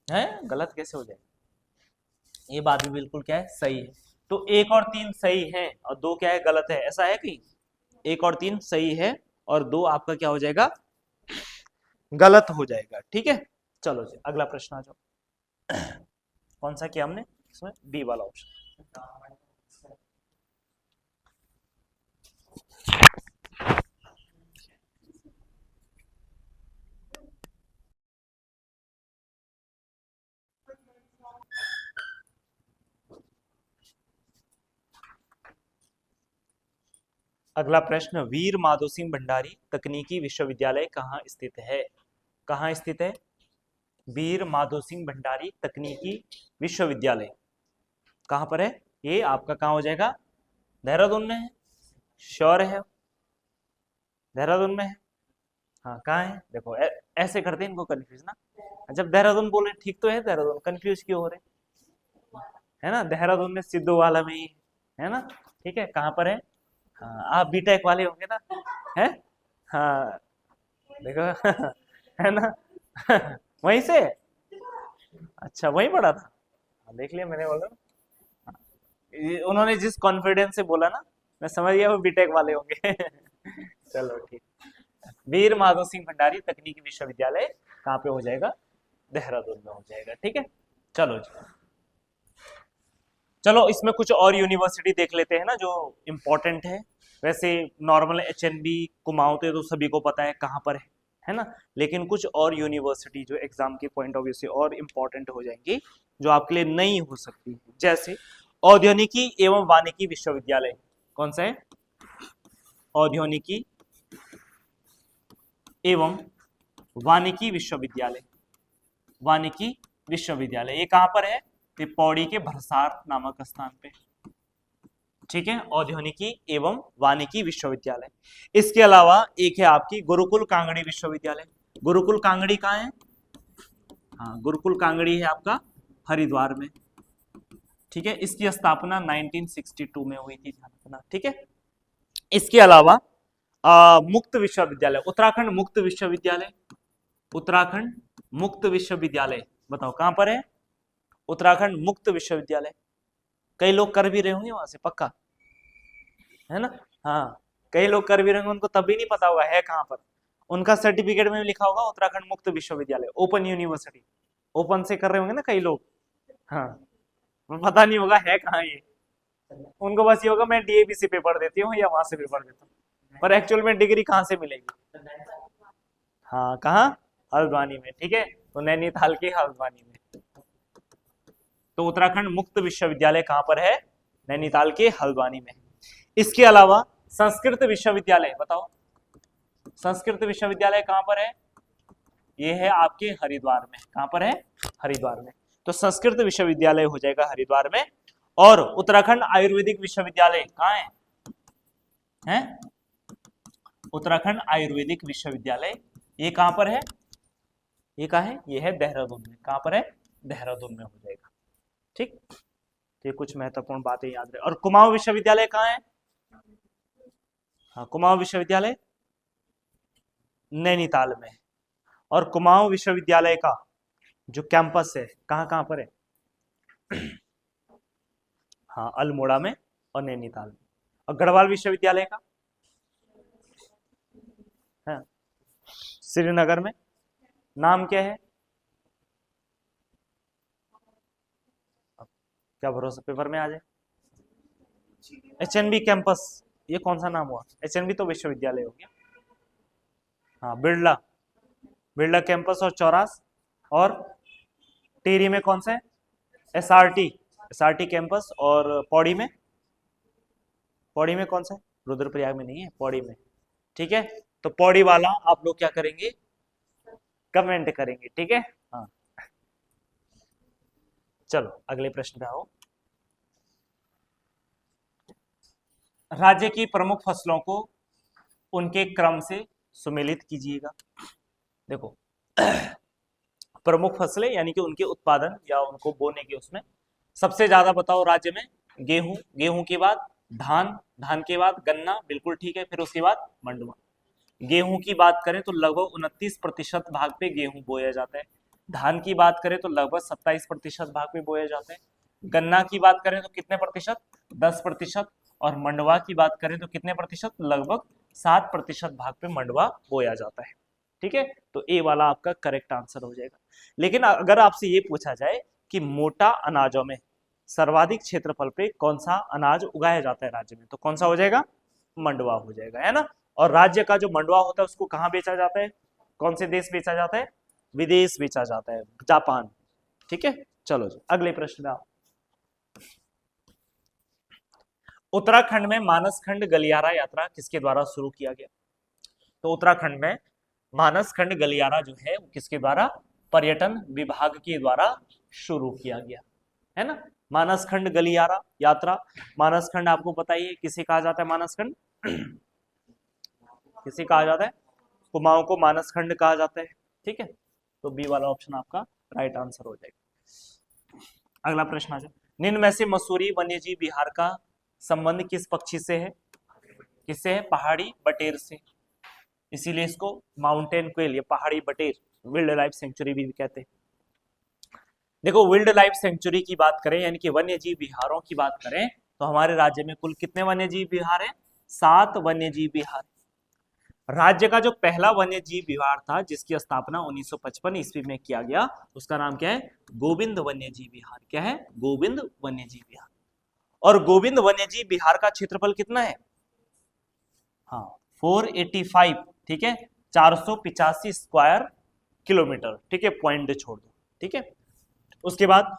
है गलत कैसे हो जाएगा, ये बात भी बिल्कुल क्या है सही है। तो 1 और 3 सही है और 2 क्या है गलत है, ऐसा है कहीं? 1 और 3 सही है और 2 आपका क्या हो जाएगा, गलत हो जाएगा। ठीक है, चलो जी अगला प्रश्न आ जाओ। कौन सा किया हमने इसमें, बी वाला ऑप्शन। अगला प्रश्न, वीर माधो सिंह भंडारी तकनीकी विश्वविद्यालय कहाँ स्थित है? कहाँ स्थित है? वीर माधो सिंह भंडारी तकनीकी विश्वविद्यालय कहाँ पर है? ये आपका कहाँ हो जाएगा, देहरादून में है। श्योर है, देहरादून में है। हाँ कहाँ है, देखो ऐसे करते हैं इनको कंफ्यूज ना, जब देहरादून बोले ठीक तो है, देहरादून कंफ्यूज क्यों हो रहे, है ना। देहरादून में सिद्धू वाला में ही है ना। ठीक है, कहाँ पर है? हाँ आप बीटेक वाले होंगे ना, है। हाँ देखो है ना वहीं से, अच्छा वहीं पढ़ा था। हाँ, देख लिया मैंने, बोला उन्होंने जिस कॉन्फिडेंस से बोला ना, मैं समझ गया वो बीटेक वाले होंगे चलो ठीक। वीर माधो सिंह भंडारी तकनीकी विश्वविद्यालय कहाँ पे हो जाएगा, देहरादून में हो जाएगा। ठीक है, चलो जी। चलो इसमें कुछ और यूनिवर्सिटी देख लेते हैं ना जो इम्पोर्टेंट है। वैसे नॉर्मल एचएनबी कुमाऊं तो सभी को पता है कहाँ पर है ना। लेकिन कुछ और यूनिवर्सिटी जो एग्जाम के पॉइंट ऑफ व्यू से और इम्पोर्टेंट हो जाएंगी, जो आपके लिए नहीं हो सकती, जैसे औद्योगिकी एवं वानिकी विश्वविद्यालय। कौन सा है? औद्योगिकी एवं वानिकी विश्वविद्यालय। वानिकी विश्वविद्यालय ये कहां पर है? ये पौड़ी के भरसार नामक स्थान पे। ठीक है, औद्योगिकी एवं वानिकी विश्वविद्यालय। इसके अलावा एक है आपकी गुरुकुल कांगड़ी विश्वविद्यालय। गुरुकुल कांगड़ी कहाँ है? हाँ गुरुकुल कांगड़ी है आपका हरिद्वार में। ठीक है, इसकी स्थापना 1962 में हुई थी, ध्यान रखना। ठीक है, इसके अलावा मुक्त विश्वविद्यालय, उत्तराखंड मुक्त विश्वविद्यालय। उत्तराखंड मुक्त विश्वविद्यालय बताओ कहां पर है? उत्तराखंड मुक्त विश्वविद्यालय। कई लोग कर भी रहे होंगे वहां से, पक्का है ना। हाँ कई लोग कर भी रहे होंगे, उनको तब भी नहीं पता होगा है कहां पर। उनका सर्टिफिकेट में लिखा होगा उत्तराखंड मुक्त विश्वविद्यालय, ओपन यूनिवर्सिटी। ओपन से कर रहे होंगे ना कई लोग। हाँ पता नहीं होगा है कहाँ ये, उनको बस ये होगा मैं डीएवी से पेपर देती हूँ या वहां से पेपर देता हूँ, पर एक्चुअल में डिग्री कहाँ से मिलेगी? हाँ कहाँ? हल्द्वानी में। ठीक है, तो नैनीताल के हल्द्वानी में। तो उत्तराखंड मुक्त विश्वविद्यालय कहाँ पर है? नैनीताल के हल्द्वानी में। इसके अलावा संस्कृत विश्वविद्यालय बताओ, संस्कृत विश्वविद्यालय कहाँ पर है? ये है आपके हरिद्वार में। कहाँ पर है? हरिद्वार में। तो संस्कृत विश्वविद्यालय हो जाएगा हरिद्वार में। और उत्तराखंड आयुर्वेदिक विश्वविद्यालय कहाँ है? हैं? उत्तराखंड आयुर्वेदिक विश्वविद्यालय ये कहां पर है? ये कहाँ है? ये है देहरादून में। कहां पर है? देहरादून में हो जाएगा। ठीक, तो ये कुछ महत्वपूर्ण बातें याद रहे। और कुमाऊं विश्वविद्यालय कहाँ है? हाँ कुमाऊं विश्वविद्यालय नैनीताल में। और कुमाऊं विश्वविद्यालय का जो कैंपस है कहाँ कहाँ पर है? हाँ अल्मोड़ा में और नैनीताल में। और गढ़वाल विश्वविद्यालय का है श्रीनगर में। नाम क्या है? क्या भरोसा पेपर में आ जाए? एचएनबी कैंपस, ये कौन सा नाम हुआ? एचएनबी तो विश्वविद्यालय हो गया। हाँ बिरला, बिरला कैंपस और चौरास। और टिहरी में कौन सा है? SRT, SRT campus. और पौड़ी में, पौड़ी में कौन सा है? रुद्रप्रयाग में नहीं है, पौड़ी में। ठीक है, तो पौड़ी वाला आप लोग क्या करेंगे, कमेंट करेंगे, ठीक है। हाँ, चलो अगले प्रश्न पे आओ। राज्य की प्रमुख फसलों को उनके क्रम से सुमेलित कीजिएगा। देखो प्रमुख फसलें यानी कि उनके उत्पादन या उनको बोने के उसमें सबसे ज्यादा बताओ राज्य में गेहूं, गेहूं के बाद धान, धान के बाद गन्ना, बिल्कुल ठीक है, फिर उसके बाद मंडुआ। गेहूं की बात करें तो लगभग 29% भाग पे गेहूं बोया जाता है। धान की बात करें तो लगभग 27% भाग पे बोया जाता है। गन्ना की बात करें तो कितने प्रतिशत, 10%। और मंडवा की बात करें तो कितने प्रतिशत, लगभग 7% भाग पे मंडवा बोया जाता है। ठीक है, तो ए वाला आपका करेक्ट आंसर हो जाएगा। लेकिन अगर आपसे ये पूछा जाए कि मोटा अनाजों में सर्वाधिक क्षेत्रफल पे कौन सा अनाज उगाया जाता है राज्य में, तो कौन सा हो जाएगा, मंडवा हो जाएगा, है ना। और राज्य का जो मंडवा होता है उसको कहाँ बेचा जाता है, कौन से देश बेचा जाता है, विदेश बेचा जाता है, जापान। ठीक है, चलो जी अगले प्रश्न में आओ। उत्तराखंड में मानसखंड गलियारा यात्रा किसके द्वारा शुरू किया गया। तो उत्तराखंड में मानसखंड गलियारा जो है वो किसके द्वारा, पर्यटन विभाग के द्वारा शुरू किया गया, है ना। मानसखंड गलियारा यात्रा, मानसखंड आपको पता ही है किसे कहा जाता है, मानसखंड किसे कहा जाता है, कुमाऊं को मानसखंड कहा जाता है। ठीक है, तो बी वाला ऑप्शन आपका राइट आंसर हो जाएगा। अगला प्रश्न आ जाए, निम्न में से मसूरी वन्यजीव विहार का संबंध किस पक्षी से है, किससे है, पहाड़ी बटेर से, इसीलिए इसको माउंटेन क्वेल या पहाड़ी बटेर वाइल्ड लाइफ सेंचुरी भी कहते हैं। देखो वाइल्ड लाइफ सेंचुरी की बात करें यानी कि वन्यजीव विहारों की बात करें तो हमारे राज्य में कुल कितने वन्यजीव विहार है, 7 वन्यजीव विहार। राज्य का जो पहला वन्यजीव विहार था जिसकी स्थापना 1955 ईस्वी में किया गया, उसका नाम क्या है, गोविंद वन्यजीव विहार। क्या है, गोविंद वन्यजीव विहार। और गोविंद वन्यजीव विहार का क्षेत्रफल कितना है, हाँ 485, ठीक है, 485 स्क्वायर किलोमीटर। ठीक है, पॉइंट छोड़ दो। ठीक है, उसके बाद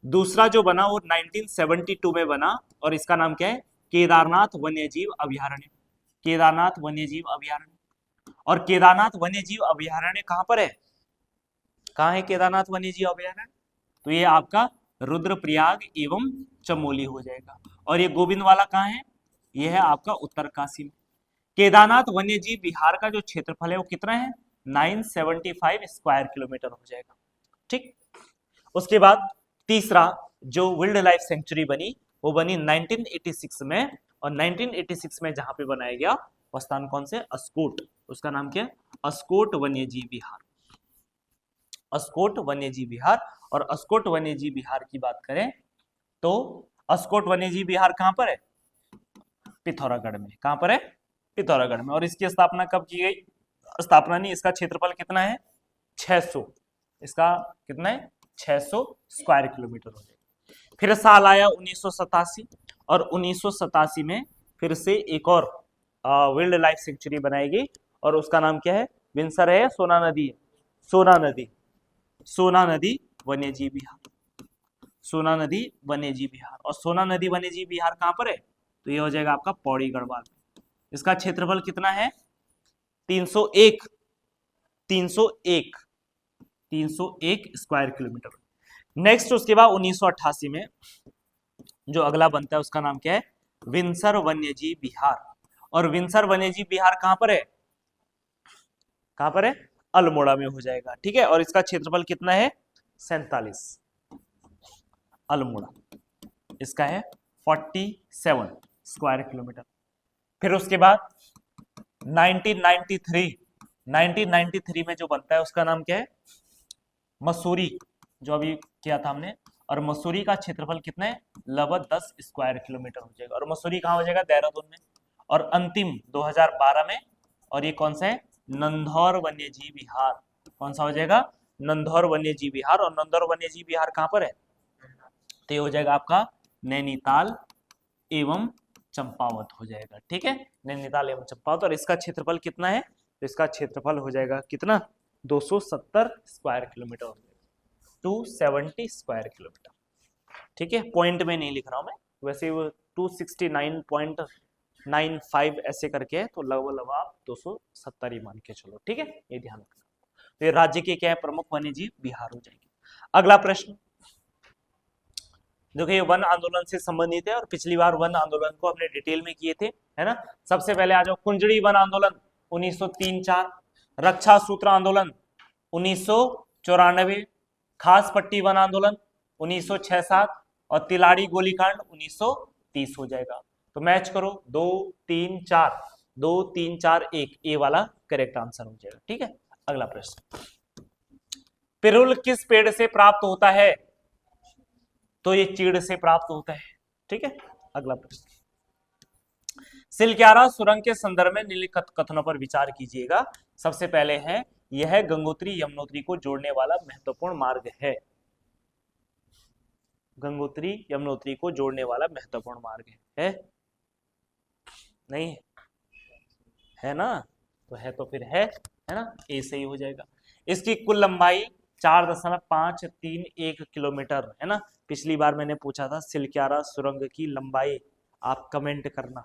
दूसरा जो बना वो 1972 में बना और इसका नाम क्या है, केदारनाथ वन्यजीव अभयारण्य। केदारनाथ वन्यजीव अभयारण्य। और केदारनाथ वन्यजीव अभयारण्य कहां पर है, कहां है केदारनाथ वन्यजीव अभयारण्य, तो ये आपका रुद्रप्रयाग एवं चमोली हो जाएगा। और ये गोविंद वाला कहां है, ये है आपका उत्तरकाशी में। केदारनाथ वन्यजीव विहार का जो क्षेत्रफल है वो कितना है, 975 स्क्वायर किलोमीटर हो जाएगा। ठीक, उसके बाद तीसरा जो वाइल्ड लाइफ सेंचुरी बनी वो बनी 1986 में। और 1986 में जहां पे बनाया गया वो स्थान कौन से, अस्कोट, उसका नाम क्या है, अस्कोट वन्यजीव विहार। अस्कोट वन्यजीव विहार। और अस्कोट वन्यजीव विहार की बात करें तो अस्कोट वन्यजीव विहार कहां पर है, पिथौरागढ़ में। कहां पर है, पिथौरागढ़ में। और इसकी स्थापना कब की गई, स्थापना नहीं, इसका क्षेत्रफल कितना है, 600, इसका कितना है, 600 स्क्वायर किलोमीटर हो जाएगा। फिर साल आया 1987 और 1987 में फिर से एक और वाइल्ड लाइफ सेंचुरी बनाई गई और उसका नाम क्या है, विंसर है, सोना नदी है, सोना नदी, सोना नदी वन्यजीव विहार, सोना नदी वन्यजीव विहार। और सोना नदी वन्यजीव विहार कहां पर है, तो ये हो जाएगा आपका पौड़ी गढ़वाल। इसका क्षेत्रफल कितना है, 301 301 301 स्क्वायर किलोमीटर। नेक्स्ट उसके बाद 1988 में जो अगला बनता है उसका नाम क्या है, विंसर वन्यजीव विहार। और विंसर वन्यजीव विहार कहां पर है, कहां पर है, अल्मोड़ा में हो जाएगा। ठीक है, और इसका क्षेत्रफल कितना है, 47, अल्मोड़ा इसका है 47 स्क्वायर किलोमीटर। फिर उसके बाद 1993 में जो बनता है उसका नाम क्या है, मसूरी, जो अभी किया था हमने। और मसूरी का क्षेत्रफल कितना है, लगभग 10 स्क्वायर किलोमीटर हो जाएगा। और मसूरी कहां हो जाएगा, देहरादून में। और अंतिम 2012 में, और ये कौन सा है, नंधौर वन्यजीव विहार। कौन सा हो जाएगा, नंधौर वन्यजीव विहार। और नंधौर वन्यजीव विहार कहां पर है, तो ये हो जाएगा आपका नैनीताल एवं चंपावत हो जाएगा। ठीक है, नैनीताल एवं चंपावत। और इसका क्षेत्रफल कितना है, तो इसका क्षेत्रफल हो जाएगा कितना, 270 स्क्वायर किलोमीटर हो जाएगा, 270 स्क्वायर किलोमीटर। ठीक है, पॉइंट में नहीं लिख रहा हूं मैं, वैसे वो 269.95 ऐसे करके है, तो लगभग आप 270 ही मान के चलो। ठीक है, ये ध्यान रखना। तो ये राज्य के क्या है प्रमुख वन्य जीव बिहार हो जाएंगे। अगला प्रश्न देखिए वन आंदोलन से संबंधित है और पिछली बार वन आंदोलन को हमने डिटेल में किए थे, है ना। सबसे पहले आ जाओ कुंजड़ी वन आंदोलन 1903-4, रक्षा सूत्र आंदोलन 1994, खास पट्टी वन आंदोलन 1906-7 और तिलाड़ी गोलीकांड 1930 हो जाएगा। तो मैच करो 2 3 4 2 3 4 1, ए वाला करेक्ट आंसर हो जाएगा। ठीक है, अगला प्रश्न पिरुल किस पेड़ से प्राप्त होता है? तो ये चीड़ से प्राप्त होता है। ठीक है, अगला प्रश्न सिलक्यारा सुरंग के संदर्भ में निम्नलिखित कथनों पर विचार कीजिएगा। सबसे पहले है यह गंगोत्री यमुनोत्री को जोड़ने वाला महत्वपूर्ण मार्ग है। गंगोत्री यमुनोत्री को जोड़ने वाला महत्वपूर्ण मार्ग है नहीं है? है ना, तो है तो फिर है ना, ए सही हो जाएगा। इसकी कुल लंबाई 4.531 किलोमीटर है ना। पिछली बार मैंने पूछा था सिलक्यारा सुरंग की लंबाई, आप कमेंट करना।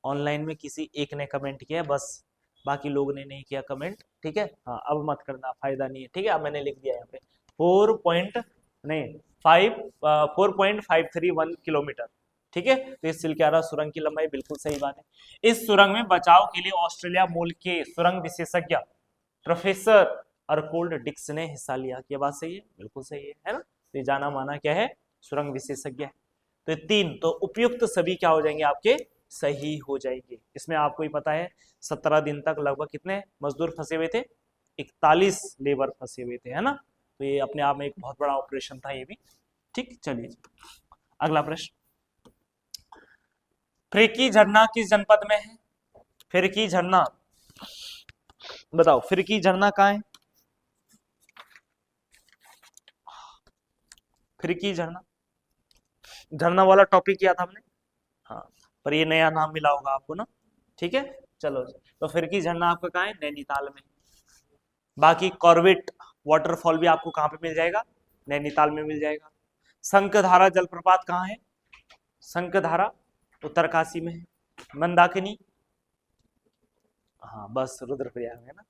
ऑनलाइन में किसी एक ने कमेंट किया बस, बाकी लोग ने नहीं किया कमेंट। ठीक है, हाँ अब मत करना, फायदा नहीं है। ठीक है, अब मैंने लिख दिया यहाँ पे 4.531 किलोमीटर। ठीक है, तो इस सिलक्यारा सुरंग की लंबाई बिल्कुल सही बात है। इस सुरंग में बचाव के लिए ऑस्ट्रेलिया मूल के सुरंग विशेषज्ञ प्रोफेसर अर्कोल्ड डिक्स ने हिस्सा लिया। क्या बात सही है? बिल्कुल सही है ना। तो ये जाना माना क्या है, सुरंग विशेषज्ञ है। तो 3 तो उपयुक्त सभी क्या हो जाएंगे आपके, सही हो जाएंगे। इसमें आपको ही पता है 17 दिन तक लगभग कितने मजदूर फंसे हुए थे, 41 लेबर फंसे हुए थे, है ना। तो ये अपने आप में एक बहुत बड़ा ऑपरेशन था ये भी। ठीक, चलिए अगला प्रश्न फिरकी झरना किस जनपद में है? फिरकी झरना बताओ, फिरकी झरना कहाँ है? फिरकी झरना, झरना वाला टॉपिक किया था हमने, हाँ, पर ये नया नाम मिला होगा आपको ना। ठीक है, चलो तो फिरकी झरना आपका कहाँ है? नैनीताल में। बाकी कॉर्बेट वाटरफॉल भी आपको कहाँ पे मिल जाएगा? नैनीताल में मिल जाएगा। शंखधारा जलप्रपात कहाँ है? शंखधारा उत्तरकाशी में है। मंदाकिनी, हाँ बस रुद्रप्रयाग में ना,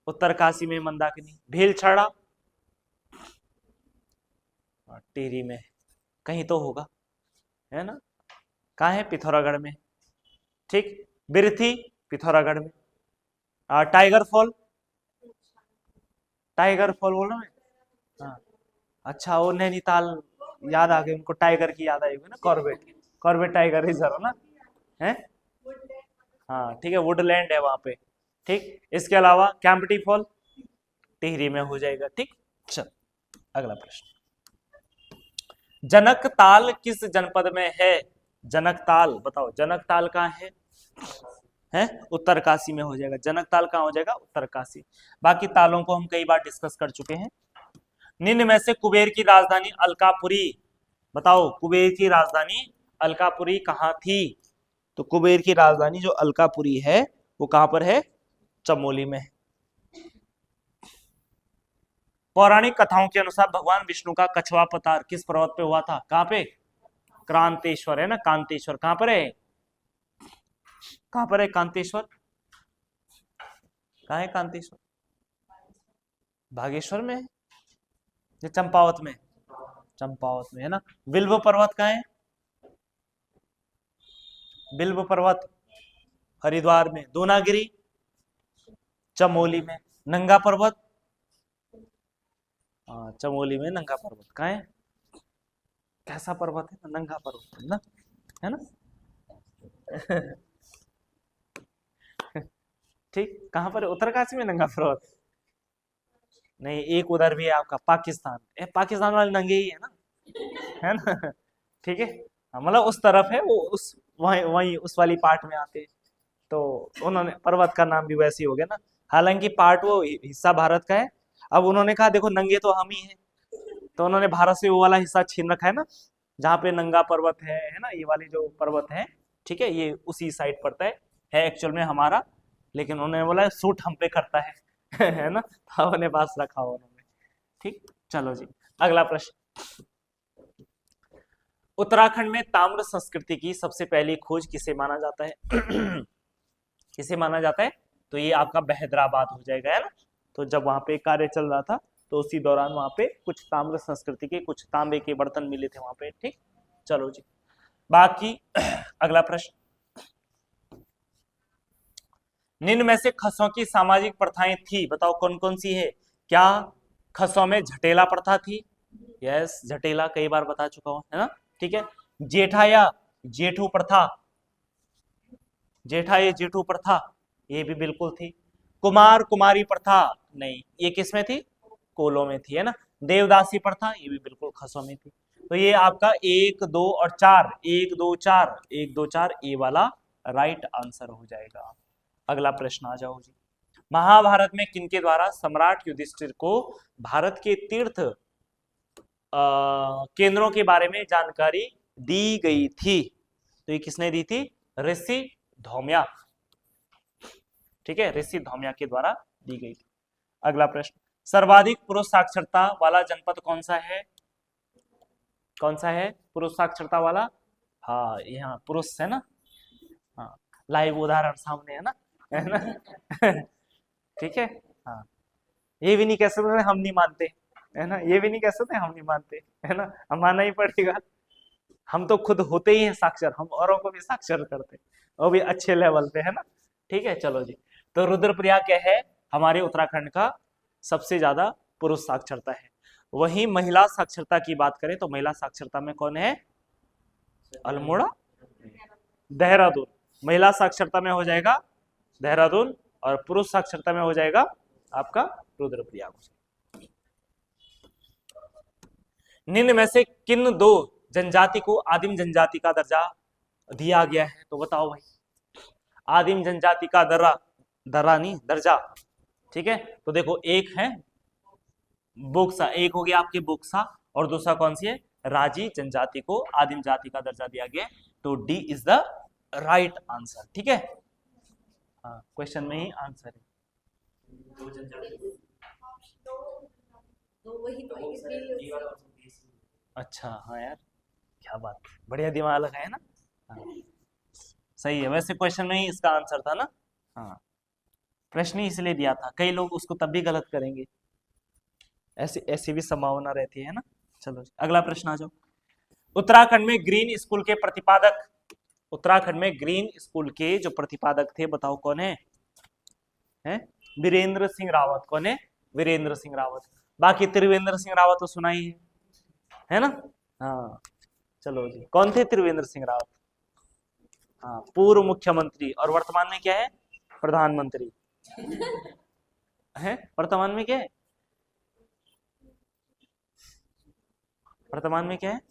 उत्तरकाशी में मंदाकिनी। भेलछड़ा टिहरी में, कहीं तो होगा, है ना। कहाँ है? पिथौरागढ़ में। ठीक, बिरथी पिथौरागढ़ में। टाइगर फॉल, टाइगर फॉल बोला मैं, हाँ अच्छा वो नैनीताल, याद आ गई उनको, टाइगर की याद आएगी ना, कॉर्बेट, कॉर्बेट टाइगर रिजर्व ना है। हाँ ठीक है, वुडलैंड है वहां पे। ठीक, इसके अलावा कैंपटी फॉल टिहरी में हो जाएगा। ठीक, चल अगला प्रश्न जनक ताल किस जनपद में है? जनक ताल बताओ, जनक ताल कहाँ है? उत्तरकाशी में हो जाएगा। जनक ताल कहाँ हो जाएगा? उत्तरकाशी। बाकी तालों को हम कई बार डिस्कस कर चुके हैं। निम्न में से कुबेर की राजधानी अलकापुरी बताओ, कुबेर की राजधानी अलकापुरी कहाँ थी? तो कुबेर की राजधानी जो अलकापुरी है वो कहां पर है? चमोली में। पौराणिक कथाओं के अनुसार भगवान विष्णु का कछवा पतार किस पर्वत पे हुआ था? कहां पे? क्रांतेश्वर है ना, कांतेश्वर कहां पर है? कहां पर है कांतेश्वर? कहां है कांतेश्वर? बागेश्वर में है या चंपावत में? चंपावत में है ना। बिल्व पर्वत कहां है? बिल्व पर्वत हरिद्वार में। दूनागिरी चमोली में। नंगा पर्वत चमोली में। नंगा पर्वत कहाँ है? कैसा पर्वत है? नंगा पर्वत है ना, है ना। ठीक, कहां पर है? उत्तरकाशी में नंगा पर्वत नहीं, एक उधर भी है आपका पाकिस्तान, पाकिस्तान वाले नंगे ही है ना, है ना। ठीक है, मतलब उस तरफ है वो, उस वही वही उस वाली पार्ट में आते, तो उन्होंने पर्वत का नाम भी वैसे ही हो गया ना। हालांकि पार्ट वो हिस्सा भारत का है। अब उन्होंने कहा देखो नंगे तो हम ही हैं, तो उन्होंने भारत से वो वाला हिस्सा छीन रखा है ना, जहाँ पे नंगा पर्वत है ना, ये वाली जो पर्वत है, ठीक है, ये उसी साइड पड़ता है एक्चुअल में हमारा, लेकिन उन्होंने बोला सूट हम पे करता है है ना, तो अपने पास रखा हुआ उन्होंने। ठीक, चलो जी अगला प्रश्न उत्तराखंड में ताम्र संस्कृति की सबसे पहली खोज किसे माना जाता है? किसे माना जाता है? तो ये आपका बहदराबाद हो जाएगा, है ना। तो जब वहां पे कार्य चल रहा था तो उसी दौरान वहां पे कुछ ताम्र संस्कृति के कुछ तांबे के बर्तन मिले थे वहां पे। ठीक, चलो जी, बाकी अगला प्रश्न, निम्न में से खसों की सामाजिक प्रथाएं थी, बताओ कौन कौन सी है। क्या खसों में झटेला प्रथा थी? यस, झटेला कई बार बता चुका हूं, है ना। ठीक है, जेठा या जेठू प्रथा, जेठा या जेठू प्रथा, ये भी बिल्कुल थी। कुमार कुमारी प्रथा, नहीं, ये किस में थी? कोलों में थी, है ना। देवदासी प्रथा, ये भी बिल्कुल खसों में थी। तो ये आपका 1 2 और 4, 1 2 4, 1 2 4 ए वाला राइट आंसर हो जाएगा। अगला प्रश्न आ जाओ जी, महाभारत में किनके द्वारा सम्राट युधिष्ठिर को भारत के तीर्थ केंद्रों के बारे में जानकारी दी गई थी? तो ये किसने दी थी? ऋषि धौम्या। ठीक है, ऋषि धौम्या के द्वारा दी गई थी। अगला प्रश्न, सर्वाधिक पुरुष साक्षरता वाला जनपद कौन सा है? कौन सा है पुरुष साक्षरता वाला? हाँ, यहाँ पुरुष है ना। हाँ, लाइव उदाहरण सामने है ना, है ना। ठीक है, हाँ, ये भी नहीं कह सकते हम नहीं मानते, है ना, ये भी नहीं कह सकते हम नहीं मानते, है ना, हम मानना ही पड़ेगा। हम तो खुद होते ही हैं साक्षर, हम औरों को भी साक्षर करते, वो भी अच्छे लेवल पे, है ना। ठीक है, चलो जी, तो रुद्रप्रयाग क्या है? हमारे उत्तराखंड का सबसे ज्यादा पुरुष साक्षरता है। वहीं महिला साक्षरता की बात करें तो महिला साक्षरता में कौन है? अल्मोड़ा, देहरादून। महिला साक्षरता में हो जाएगा देहरादून और पुरुष साक्षरता में हो जाएगा आपका रुद्रप्रयाग। निम्न में से किन दो जनजाति को आदिम जनजाति का दर्जा दिया गया है? तो बताओ भाई, आदिम जनजाति का दर्रा नहीं, दर्जा। ठीक है, तो देखो, एक है बोक्सा, एक हो गया आपके बोक्सा, और दूसरा कौन सी है? राजी जनजाति को आदिम जाति का दर्जा दिया गया। तो D is the right answer. ठीक है, हाँ, क्वेश्चन में ही आंसर है। अच्छा, हाँ यार, क्या बात, बढ़िया दिमाग लगाया ना। हाँ, सही है, वैसे क्वेश्चन में ही इसका आंसर था ना। हाँ, प्रश्न ही इसलिए दिया था, कई लोग उसको तब भी गलत करेंगे, ऐसी ऐसी भी संभावना रहती है ना। चलो अगला प्रश्न आ जाओ, उत्तराखंड में ग्रीन स्कूल के प्रतिपादक, उत्तराखंड में ग्रीन स्कूल के जो प्रतिपादक थे, बताओ कौन है? वीरेंद्र सिंह रावत। कौन है? वीरेंद्र सिंह रावत। बाकी त्रिवेंद्र सिंह रावत तो सुना ही है ना। हाँ, चलो जी, कौन थे त्रिवेंद्र सिंह रावत? हाँ, पूर्व मुख्यमंत्री, और वर्तमान में क्या है? प्रधानमंत्री है। वर्तमान में क्या है? वर्तमान में क्या है?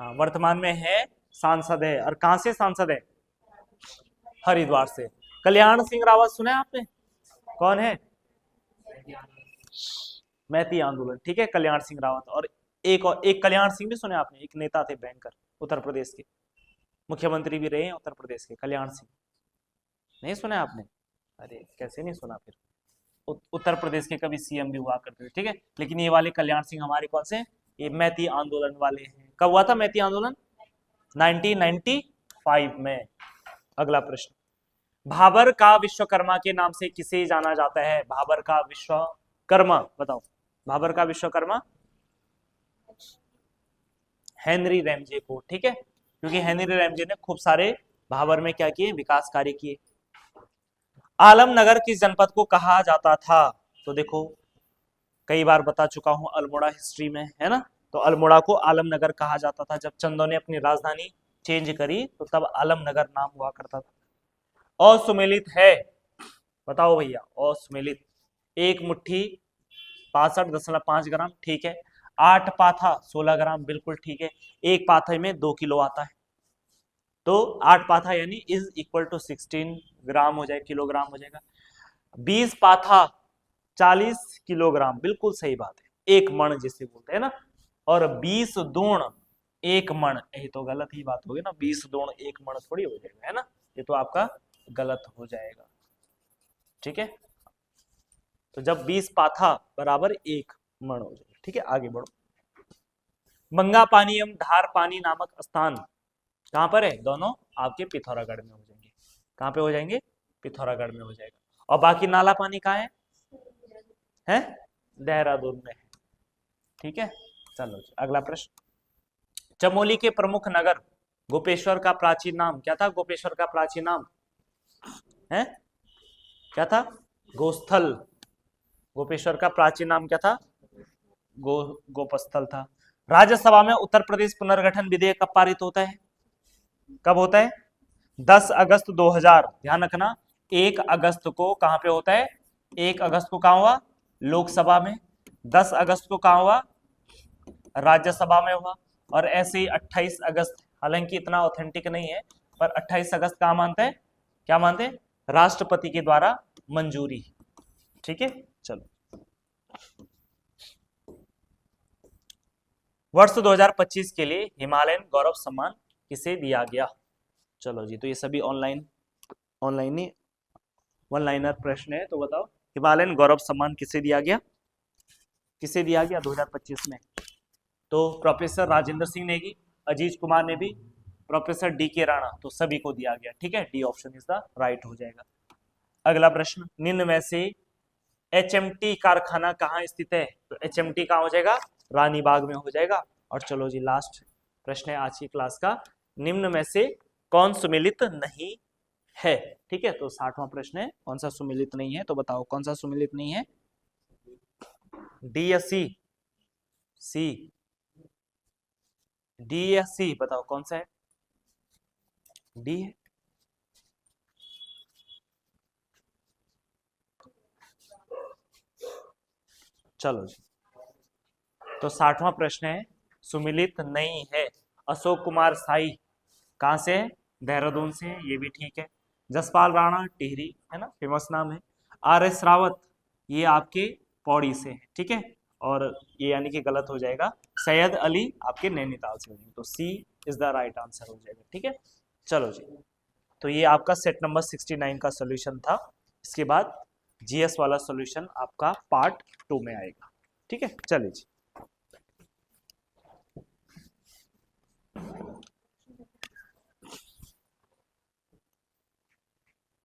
हाँ, वर्तमान में है सांसद है। और कहां से सांसद है? हरिद्वार से। कल्याण सिंह रावत सुना है आपने? कौन है? मैती आंदोलन। ठीक है, कल्याण सिंह रावत। और एक कल्याण सिंह भी सुने आपने, एक नेता थे बैंकर, उत्तर प्रदेश के मुख्यमंत्री भी रहे हैं उत्तर प्रदेश के, कल्याण सिंह। नहीं सुना आपने? अरे कैसे नहीं सुना फिर, उत्तर प्रदेश के कभी सीएम भी हुआ करते थे। ठीक है, लेकिन ये वाले कल्याण सिंह हमारे कौन से? ये मैती आंदोलन वाले हैं। कब हुआ था मैती आंदोलन? 1995 में। अगला प्रश्न, भाबर का विश्वकर्मा के नाम से किसे जाना जाता है? भाबर का विश्वकर्मा, बताओ, भाबर का विश्वकर्मा? हेनरी रैमजे को। ठीक है, क्योंकि हेनरी रैमजे ने खूब सारे भाबर में क्या किए? विकास कार्य किए। आलमनगर किस जनपद को कहा जाता था? तो देखो, कई बार बता चुका हूं अल्मोड़ा हिस्ट्री में, है ना। तो अल्मोड़ा को आलमनगर कहा जाता था। जब चंदों ने अपनी राजधानी चेंज करी तो तब आलमनगर नाम हुआ करता था। असुमेलित है, बताओ भैया, असुमेलित। एक मुट्ठी 65.5 ग्राम, ठीक है। 8 पाथा 16 ग्राम, बिल्कुल ठीक है। एक पाथे में 2 किलो आता है, तो 8 पाथा यानी इज इक्वल टू 16 ग्राम हो जाए, किलोग्राम हो जाएगा। 20 पाथा 40 किलोग्राम, बिल्कुल सही बात है, एक मण जिसे बोलते हैं ना। और 20 दूण 1 मण, ये तो गलत ही बात होगी ना, 20 दूण 1 मण थोड़ी हो जाएगा, है ना, ये तो आपका गलत हो जाएगा। ठीक है, तो जब 20 पाथा बराबर 1 मण हो जाएगा। ठीक है, आगे बढ़ो। मंगा पानी एवं धार पानी नामक स्थान कहां पर है? दोनों आपके पिथौरागढ़ में हो जाएंगे। कहां पे हो जाएंगे? पिथौरागढ़ में हो जाएगा। और बाकी नाला पानी कहाँ है देहरादून में है। ठीक है, चलो जी अगला प्रश्न। चमोली के प्रमुख नगर गोपेश्वर का प्राचीन नाम क्या था? गोपेश्वर का प्राचीन नाम है क्या था? गोस्थल। गोपेश्वर का प्राचीन नाम क्या था? गोपस्थल था। राज्यसभा में उत्तर प्रदेश पुनर्गठन विधेयक कब पारित होता है? कब होता है? 10 अगस्त 2000। ध्यान रखना 1 अगस्त को कहां पे होता है? 1 अगस्त को कहां हुआ? लोकसभा में। 10 अगस्त को कहां हुआ? राज्यसभा में हुआ। और ऐसे ही 28 अगस्त, हालांकि इतना ऑथेंटिक नहीं है, पर 28 अगस्त कहां मानते हैं? क्या मानते हैं? राष्ट्रपति के द्वारा मंजूरी। ठीक है, चलो। वर्ष 2025 के लिए हिमालयन गौरव सम्मान किसे दिया गया? चलो जी, तो ये सभी ऑनलाइन नहीं वन लाइनर प्रश्न है, तो बताओ हिमालयन गौरव सम्मान किसे दिया गया? किसे दिया गया 2025 में? तो प्रोफेसर राजेंद्र सिंह नेगी, अजीज कुमार ने भी, प्रोफेसर डी के राणा, तो सभी को दिया गया। ठीक है, D option is the right हो जाएगा। अगला प्रश्न, निम्न में से एचएमटी कारखाना कहाँ स्थित है? तो एचएमटी कहाँ हो जाएगा? रानी बाग में हो जाएगा। और चलो जी लास्ट प्रश्न है आज की क्लास का, निम्न में से कौन सुमेलित नहीं है? ठीक है, तो 60वां प्रश्न है, कौन सा सुमेलित नहीं है? तो बताओ कौन सा सुमेलित नहीं है? डी या सी? सी, डी या सी, बताओ कौन सा है? डी है। चलो जी, तो 60वां प्रश्न है, सुमिलित नहीं है। अशोक कुमार साई कहां से है? देहरादून से है, ये भी ठीक है। जसपाल राणा टिहरी, है ना, फेमस नाम है। आर एस रावत ये आपके पौड़ी से है। ठीक है, और ये यानी कि गलत हो जाएगा। सैयद अली आपके नैनीताल से हो जाएगा, तो सी इज द राइट आंसर हो जाएगा। ठीक है, चलो जी, तो ये आपका सेट नंबर 69 का सोल्यूशन था। इसके बाद जीएस वाला सोल्यूशन आपका पार्ट 2 में आएगा। ठीक है, चलिए जी।